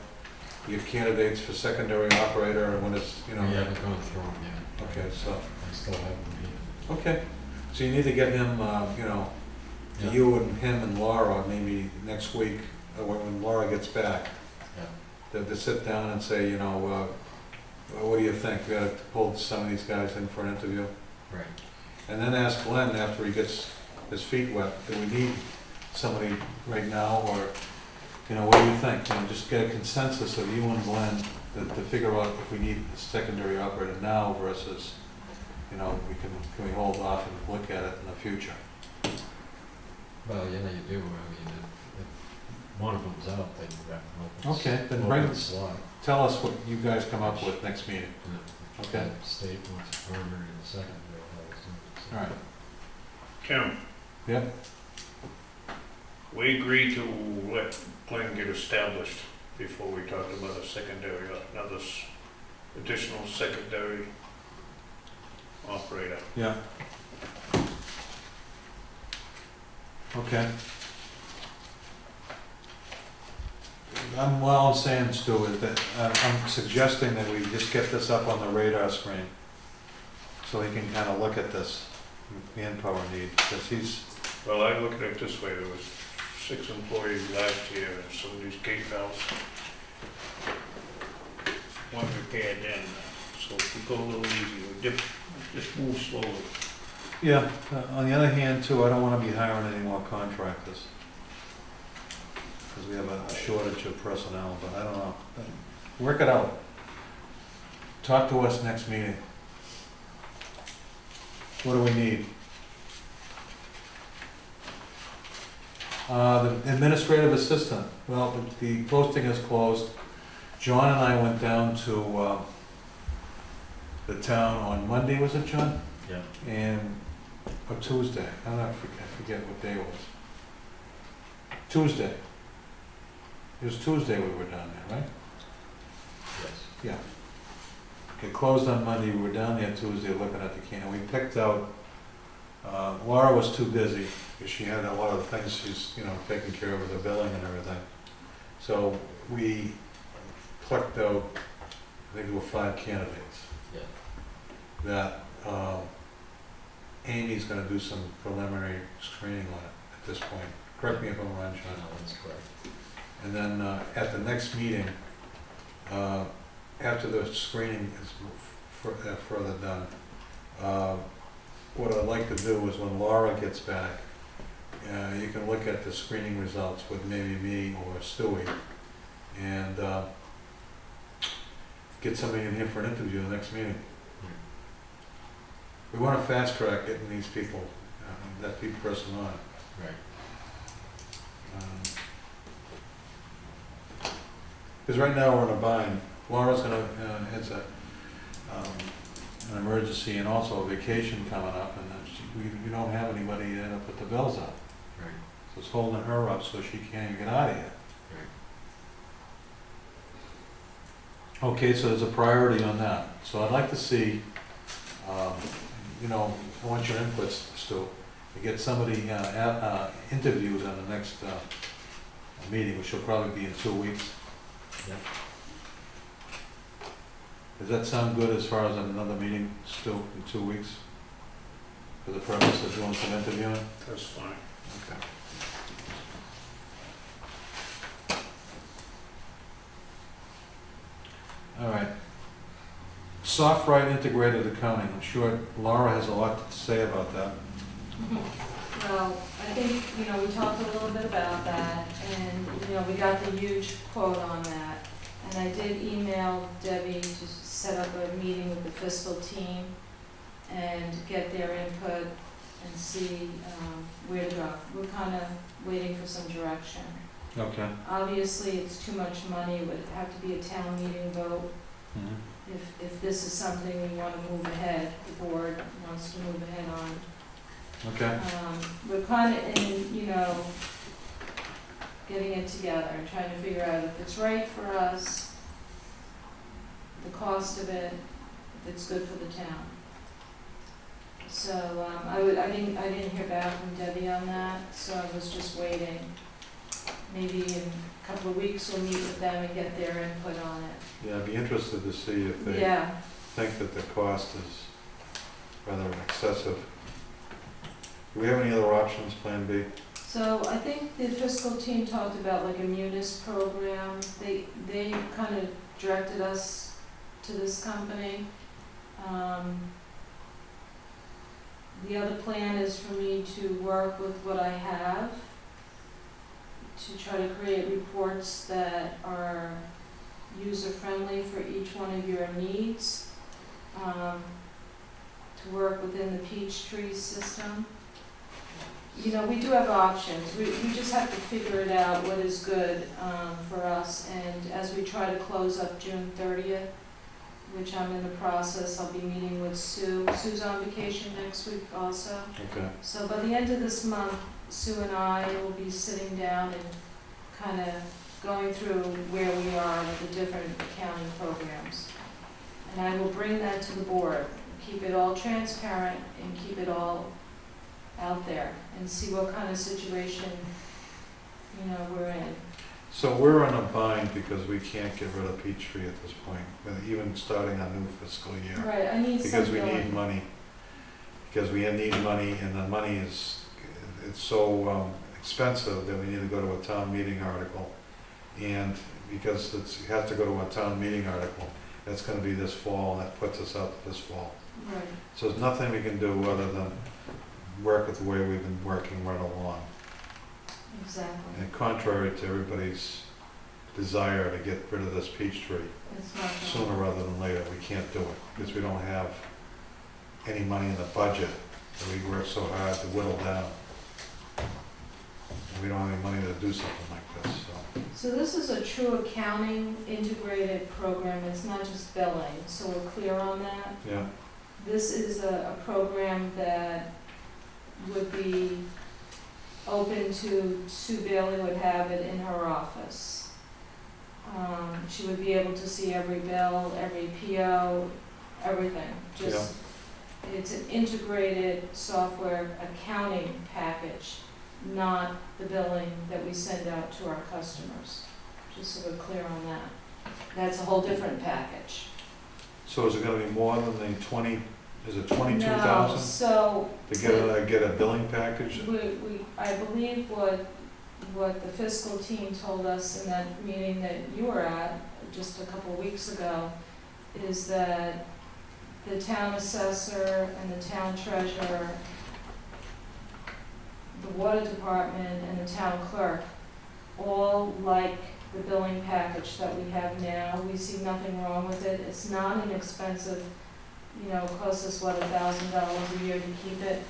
your candidates for secondary operator and when it's, you know? We haven't gone through them yet. Okay, so, I still have them here. okay. So you need to get him, you know, Yeah. you and him and Laura maybe next week, when Laura gets back, Yeah. to sit down and say, you know, Well, what do you think? We gotta pull some of these guys in for an interview? Right. And then ask Glenn after he gets his feet wet, do we need somebody right now, or, you know, what do you think? You know, just get a consensus of you and Glenn to figure out if we need a secondary operator now versus, you know, can we hold off and look at it in the future? Well, yeah, you do. I mean, if one of them's out, then you have an open. Okay, then open bring, slot. tell us what you guys come up with next meeting. And if Okay. the State wants a primary and a secondary, I'll assume. All right. Tim, Yep. we agreed to let Glenn get established before we talked about a secondary, another additional secondary operator. Yeah. Okay. All I'm saying, Stu, is that I'm suggesting that we just get this up on the radar screen so he can kind of look at this manpower need, because he's, Well, I look at it this way, there was 6 employees last year, and some of these gate valves weren't repaired then, so if we go a little easy, we just move slowly. yeah, on the other hand, too, I don't want to be hiring any more contractors, because we have a shortage of personnel, but I don't know. Work it out. Talk to us next meeting. What do we need? The administrative assistant, well, the posting is closed. John and I went down to the town on Monday, was it, John? Yeah. And, or Tuesday, I don't know, I forget what day it was. Tuesday. It was Tuesday we were down there, right? Yes. Yeah. It closed on Monday, we were down there Tuesday looking at the can. We picked out, Laura was too busy, because she had a lot of things she's, you know, taking care of with the billing and everything. So we clicked out, I think there were 5 candidates. Yeah. That Amy's gonna do some preliminary screening on it at this point. Correct me if I'm wrong, John. No, that's correct. And then at the next meeting, after the screening is further done, what I'd like to do is when Laura gets back, you can look at the screening results with maybe me or Stewie, and get somebody in here for an interview the next meeting. We want to fast track getting these people, that person on. Right. Because right now we're in a bind. Laura's gonna, it's an emergency and also a vacation coming up, and we don't have anybody to put the bills up. Right. So it's holding her up so she can't even get out of here. Right. Okay, so there's a priority on that. So I'd like to see, you know, I want your inputs, Stu, to get somebody interviewed on the next meeting, which will probably be in 2 weeks. Yeah. Does that sound good as far as another meeting, Stu, in 2 weeks? For the purpose of doing some interviewing? That's fine. Okay. All right. SoftWrite integrated accounting. I'm sure Laura has a lot to say about that. Well, I think, you know, we talked a little bit about that, and, you know, we got the huge quote on that. And I did email Debbie to set up a meeting with the fiscal team and get their input and see where to go. We're kind of waiting for some direction. Okay. Obviously, it's too much money, it would have to be a town meeting vote. Mhm. If this is something we want to move ahead, the board wants to move ahead on. Okay. We're kind of in, you know, getting it together and trying to figure out if it's right for us, the cost of it, if it's good for the town. So, I didn't hear back from Debbie on that, so I was just waiting. Maybe in a couple of weeks we'll meet with them and get their input on it. Yeah, I'd be interested to see if they Yeah, think that the cost is rather excessive. Do we have any other options, Plan B? so I think the fiscal team talked about like a munis program. They kind of directed us to this company. The other plan is for me to work with what I have, to try to create reports that are user-friendly for each one of your needs, to work within the Peachtree system. You know, we do have options. We just have to figure it out what is good for us. And as we try to close up June 30th, which I'm in the process, I'll be meeting with Sue. Sue's on vacation next week also. Okay. So by the end of this month, Sue and I will be sitting down and kind of going through where we are with the different accounting programs. And I will bring that to the board, keep it all transparent and keep it all out there and see what kind of situation, you know, we're in. So we're on a bind because we can't get rid of Peachtree at this point, even starting our new fiscal year. Right, I need some Because we billing. need money. Because we need money, and the money is, it's so expensive that we need to go to a town meeting article. And because it has to go to a town meeting article, that's gonna be this fall, and that puts us out this fall. Right, So there's nothing we can do other than work with the way we've been working right along. exactly. And contrary to everybody's desire to get rid of this Peachtree, It's not sooner gonna, rather than later, we can't do it, because we don't have any money in the budget that we work so hard to whittle down. And we don't have any money to do something like this, so. so this is a true accounting integrated program, it's not just billing, so we're clear on that. Yeah, This is a program that would be open to, Sue Bailey would have it in her office. She would be able to see every bill, every PO, everything, just, it's an integrated software accounting package, not the billing that we send out to our customers, just so we're clear on that. That's a whole different package. so is it gonna be more than the 20, is it 22,000? No, so To get a billing package? I believe what the fiscal team told us in that meeting that you were at just a couple of weeks ago is that the town assessor and the town treasurer, the water department and the town clerk all like the billing package that we have now. We see nothing wrong with it. It's not an expensive, you know, costs us what, $1,000 a year to keep it.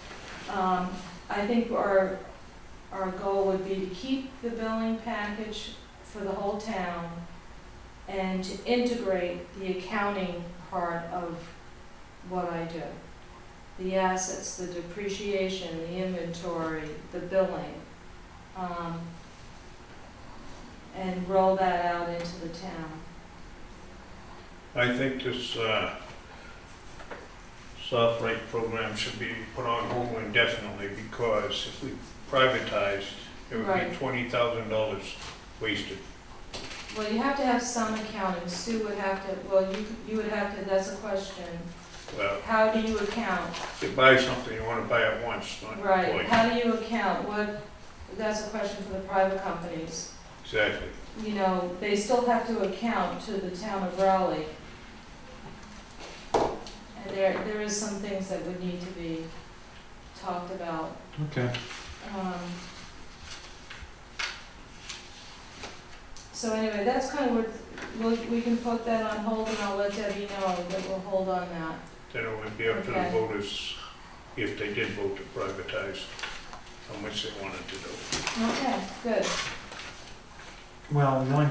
I think our goal would be to keep the billing package for the whole town and to integrate the accounting part of what I do. The assets, the depreciation, the inventory, the billing, and roll that out into the town. I think this soft rate program should be put on hold indefinitely, because if we privatized, it would Right. be $20,000 wasted. Well, you have to have some accounting. Sue would have to, well, you would have to, that's a question. Well, How do you account? if you buy something, you wanna buy it once, not Right, twice. how do you account? That's a question for the private companies. Exactly. You know, they still have to account to the town of Raleigh. And there is some things that would need to be talked about. Okay. So anyway, that's kind of what, we can put that on hold and I'll let Debbie know that we'll hold on that. Then it would be up to the Okay. voters, if they did vote to privatize, how much they wanted to do. Okay, good. Well, the only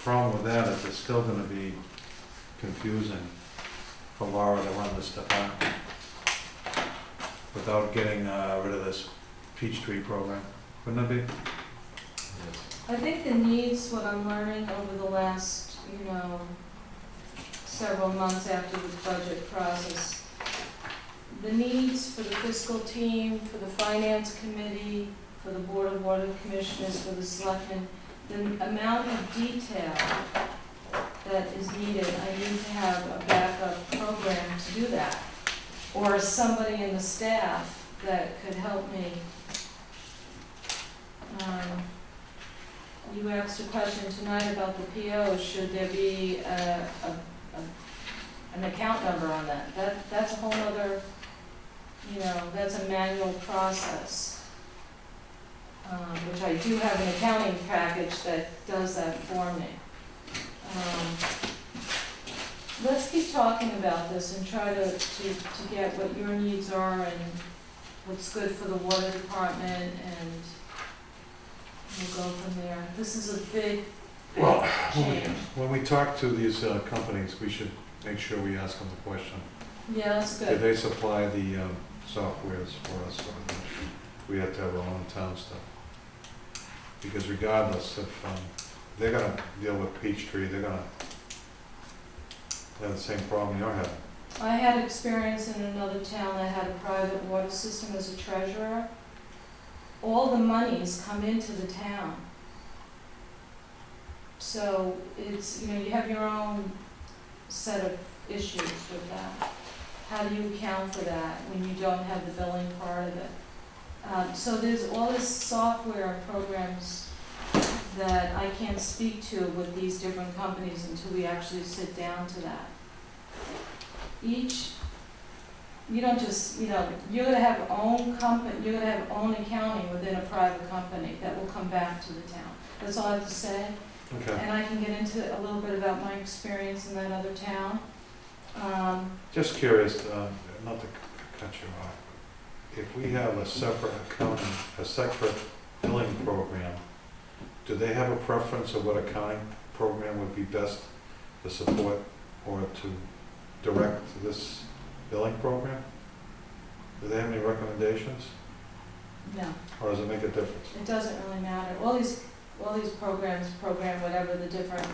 problem with that is it's still gonna be confusing for Laura to run this department without getting rid of this Peachtree program. Wouldn't it be? Yes. I think the needs, what I'm learning over the last, you know, several months after the budget process, the needs for the fiscal team, for the finance committee, for the board of water commissioners, for the selectmen, the amount of detail that is needed, I need to have a backup program to do that. Or somebody in the staff that could help me. You asked a question tonight about the PO. Should there be a an account number on that. That's a whole other, that's a manual process. Which I do have an accounting package that does that for me. Let's keep talking about this and try to get what your needs are and what's good for the water department, and we'll go from there. This is a big Well, change. when we talk to these companies, we should make sure we ask them the question. Yeah, that's Did good. they supply the softwares for us, or we have to have our own town stuff? Because regardless, if they're gonna deal with Peachtree, they're gonna have the same problem you're having. I had experience in another town that had a private water system as a treasurer. All the monies come into the town. So it's, you have your own set of issues with that. How do you account for that when you don't have the billing part of it? So there's all this software and programs that I can't speak to with these different companies until we actually sit down to that. You don't just, you're gonna have own company, you're gonna have own accounting within a private company that will come back to the town. That's all I have to say. Okay. And I can get into a little bit about my experience in that other town. Just curious, not to cut you off, if we have a separate accounting, a separate billing program, do they have a preference of what accounting program would be best to support or to direct this billing program? Do they have any recommendations, No, or does it make a difference? it doesn't really matter. All these programs program whatever the different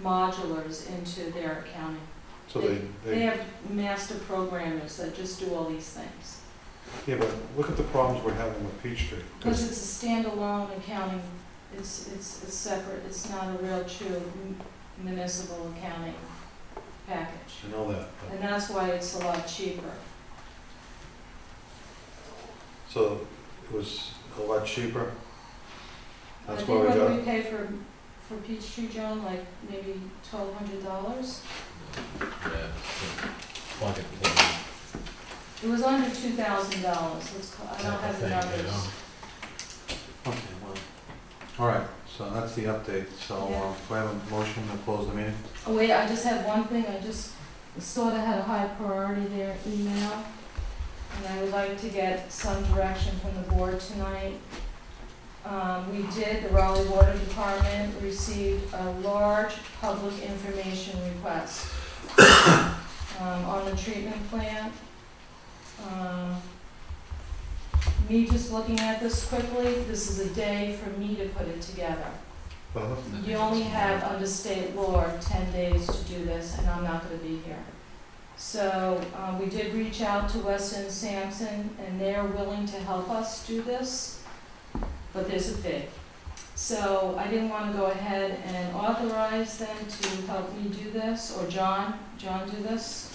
modulars into their accounting. So They they, have master programmers that just do all these things. yeah, but look at the problems we're having with Peachtree. Because it's a standalone accounting, it's separate, it's not a real true municipal accounting package. I know that, but, And that's why it's a lot cheaper. so it was a lot cheaper? I That's think why we what got, do we pay for Peachtree, John, like maybe $1,200? Yeah, plug and play. It was under $2,000, I don't have the Type of thing, numbers. okay, well, all right, so that's the update, so, Yeah. do I have a motion to close the meeting? Oh wait, I just had one thing, I just sort of had a high priority there, email, and I would like to get some direction from the board tonight. The Raleigh Water Department received a large public information request on the treatment plant. Me just looking at this quickly, this is a day for me to put it together. You only have, under state law, 10 days to do this, and I'm not gonna be here. So, we did reach out to Weston Sampson, and they're willing to help us do this, but there's a fee. So, I didn't wanna go ahead and authorize them to help me do this, or John do this.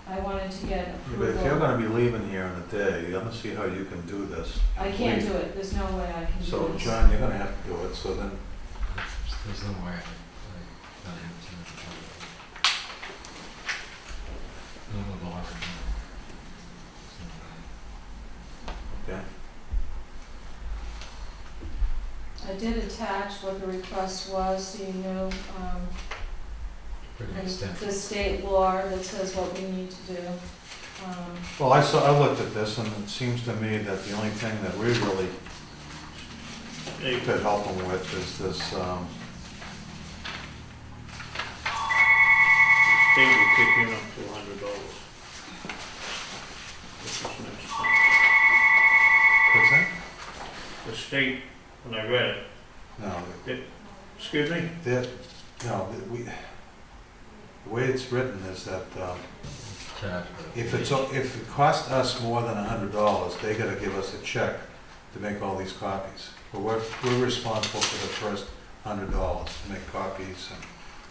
I wanted to get Yeah, approval. but if you're gonna be leaving here in a day, I'm gonna see how you can do this. I can't do it, there's no way I can do this. So, John, you're gonna have to do it, so then, There's no way I don't have to. No, no, no, okay, I did attach what the request was, so you know, pretty and extensive. the state law that says what we need to do. well, I looked at this, and it seems to me that the only thing that we really could help them with is this, State will kick in up to $100. This is next time. what's that? The state, when I read it, No, excuse me? the way it's written is that, Charge for it. if it costs us more than $100, they gotta give us a check to make all these copies. But we're responsible for the first $100 to make copies and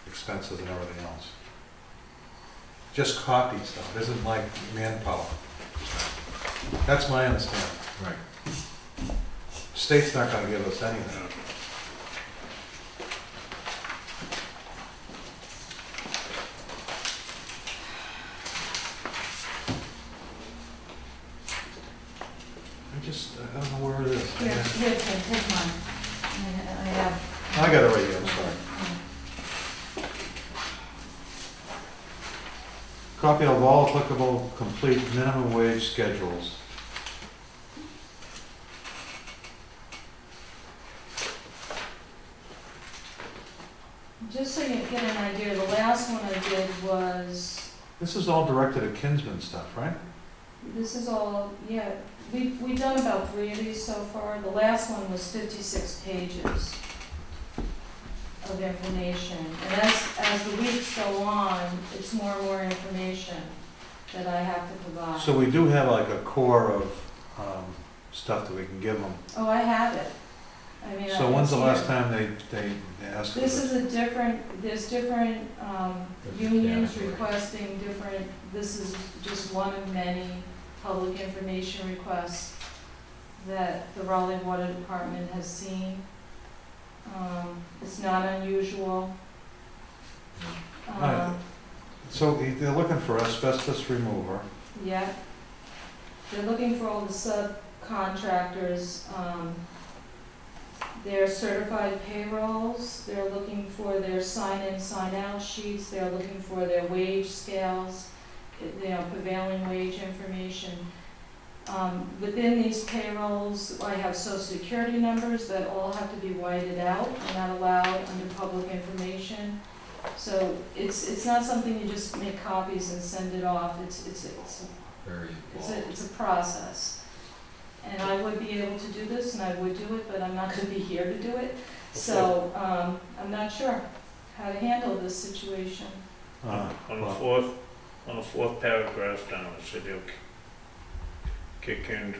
expenses and everything else. Just copies though, it isn't like manpower. That's my understanding. Right. State's not gonna give us anything. just, I don't know where it is. Here, here, take mine. I have. I got it right here, I'm sorry. Copy of all applicable complete minimum wage schedules. Just so you get an idea, the last one I did was, This is all directed at Kinsman stuff, right? this is all, yeah, we've done about 3 of these so far. The last one was 56 pages of information. And as the weeks go on, it's more and more information that I have to provide. So we do have like a core of stuff that we can give them. Oh, I have it. I mean, So when's the it's last here. time they asked? This for is a different, there's different unions categories. requesting different, this is just one of many public information requests that the Raleigh Water Department has seen. It's not unusual. Right. So they're looking for asbestos remover. Yeah. They're looking for all the subcontractors, their certified payrolls, they're looking for their sign-in, sign-out sheets, they're looking for their wage scales, prevailing wage information. Within these payrolls, I have social security numbers that all have to be whited out, they're not allowed under public information. So it's not something you just make copies and send it off, it's Very involved. a process. And I would be able to do this, and I would do it, but I'm not gonna be here to do it. So, I'm not sure how to handle this situation. On the Well, fourth paragraph down, it said they'll kick into,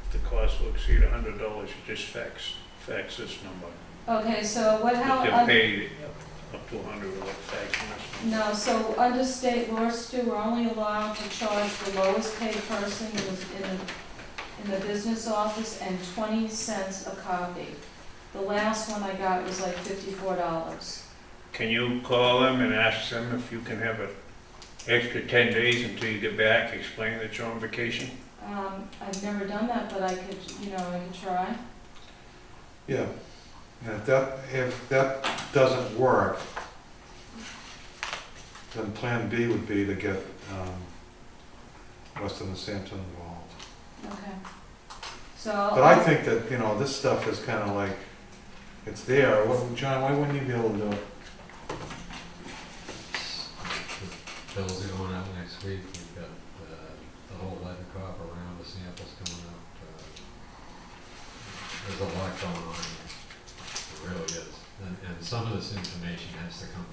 if the cost will exceed $100, you just fax this number. Okay, so If they're how, paid up to 100, we'll fax this number. no, so under state law, Stu, we're only allowed to charge the lowest paid person in the business office and 20 cents a copy. The last one I got was like $54. Can you call them and ask them if you can have an extra 10 days until you get back, explain that you're on vacation? I've never done that, but I could, I could try. Yeah, and if that doesn't work, then Plan B would be to get Weston and Sampson involved. Okay. So. But I think that, this stuff is kind of like, it's there. John, why wouldn't you be able to do it? The bills are going out next week, we've got the whole lead crop around, the samples coming up. There's a lot going on here, it really is. And some of this information has to come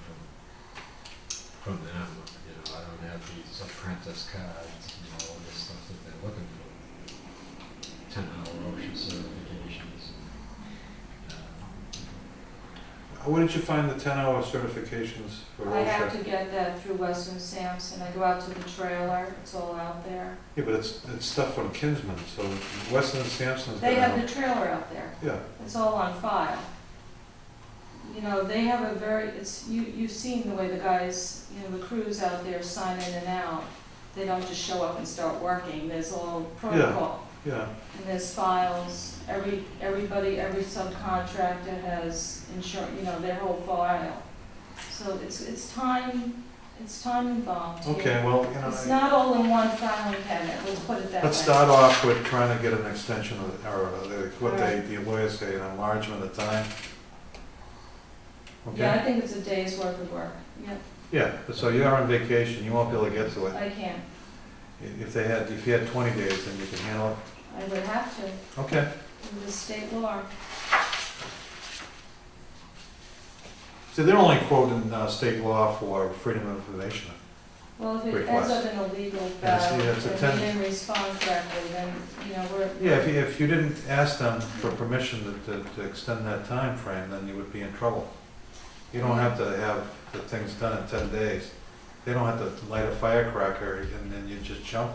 from them, I don't have these apprentice cards, all this stuff that they're looking for. 10-hour OSHA certifications. Where did you find the 10-hour certifications for OSHA? I have to get that through Weston Sampson. I go out to the trailer, it's all out there. Yeah, but it's stuff from Kinsman, so Weston and Sampson's They got have the trailer out there. Yeah, It's all on file. They have a very, you've seen the way the guys, the crews out there sign in and out. They don't just show up and start working. There's all protocol. yeah. And there's files. Everybody, every subcontractor has insurance, their whole file. So it's time involved here. Okay, well, It's not all in one filing cabinet, let's put it that way. let's start off with trying to get an extension of, what Right. the lawyers say, an enlargement of time. Yeah, I Okay? think it's a day's worth of work. Yep, Yeah, so you're on vacation, you won't be able to get to it. I can. If you had 20 days, then you can handle it. I would have to, Okay. in the state law. So they're only quoting state law for freedom of information. Well, if it ends Request. up in a legal Yeah, battle, see, that's a and 10 we didn't respond correctly, then, we're. Yeah, if you didn't ask them for permission to extend that time frame, then you would be in trouble. You don't have to have the things done in 10 days. They don't have to light a firecracker and then you just jump.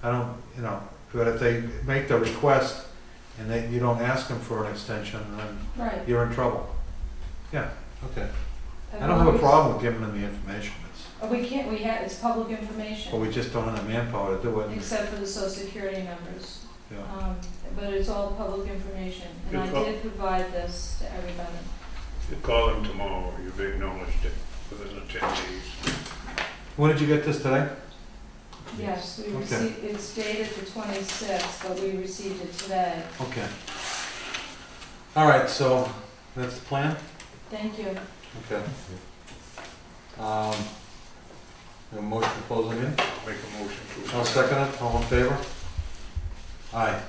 But if they make the request and you don't ask them for an extension, then Right. you're in trouble. Yeah, okay. As I don't have a long problem with giving them the information, as- We can't, it's public information. but we just don't have the manpower to do it. Except for the social security numbers. Yeah. But it's all public information, and I Good call. did provide this to everybody. You call them tomorrow, you've acknowledged it within the 10 days. When did you get this today? Yes, we Okay. received, it's dated the 26th, but we received it today. Okay. All right, so that's the plan? Thank you. Okay. A motion to close the meeting? Make a motion to. I'll second it, all in favor? Aye.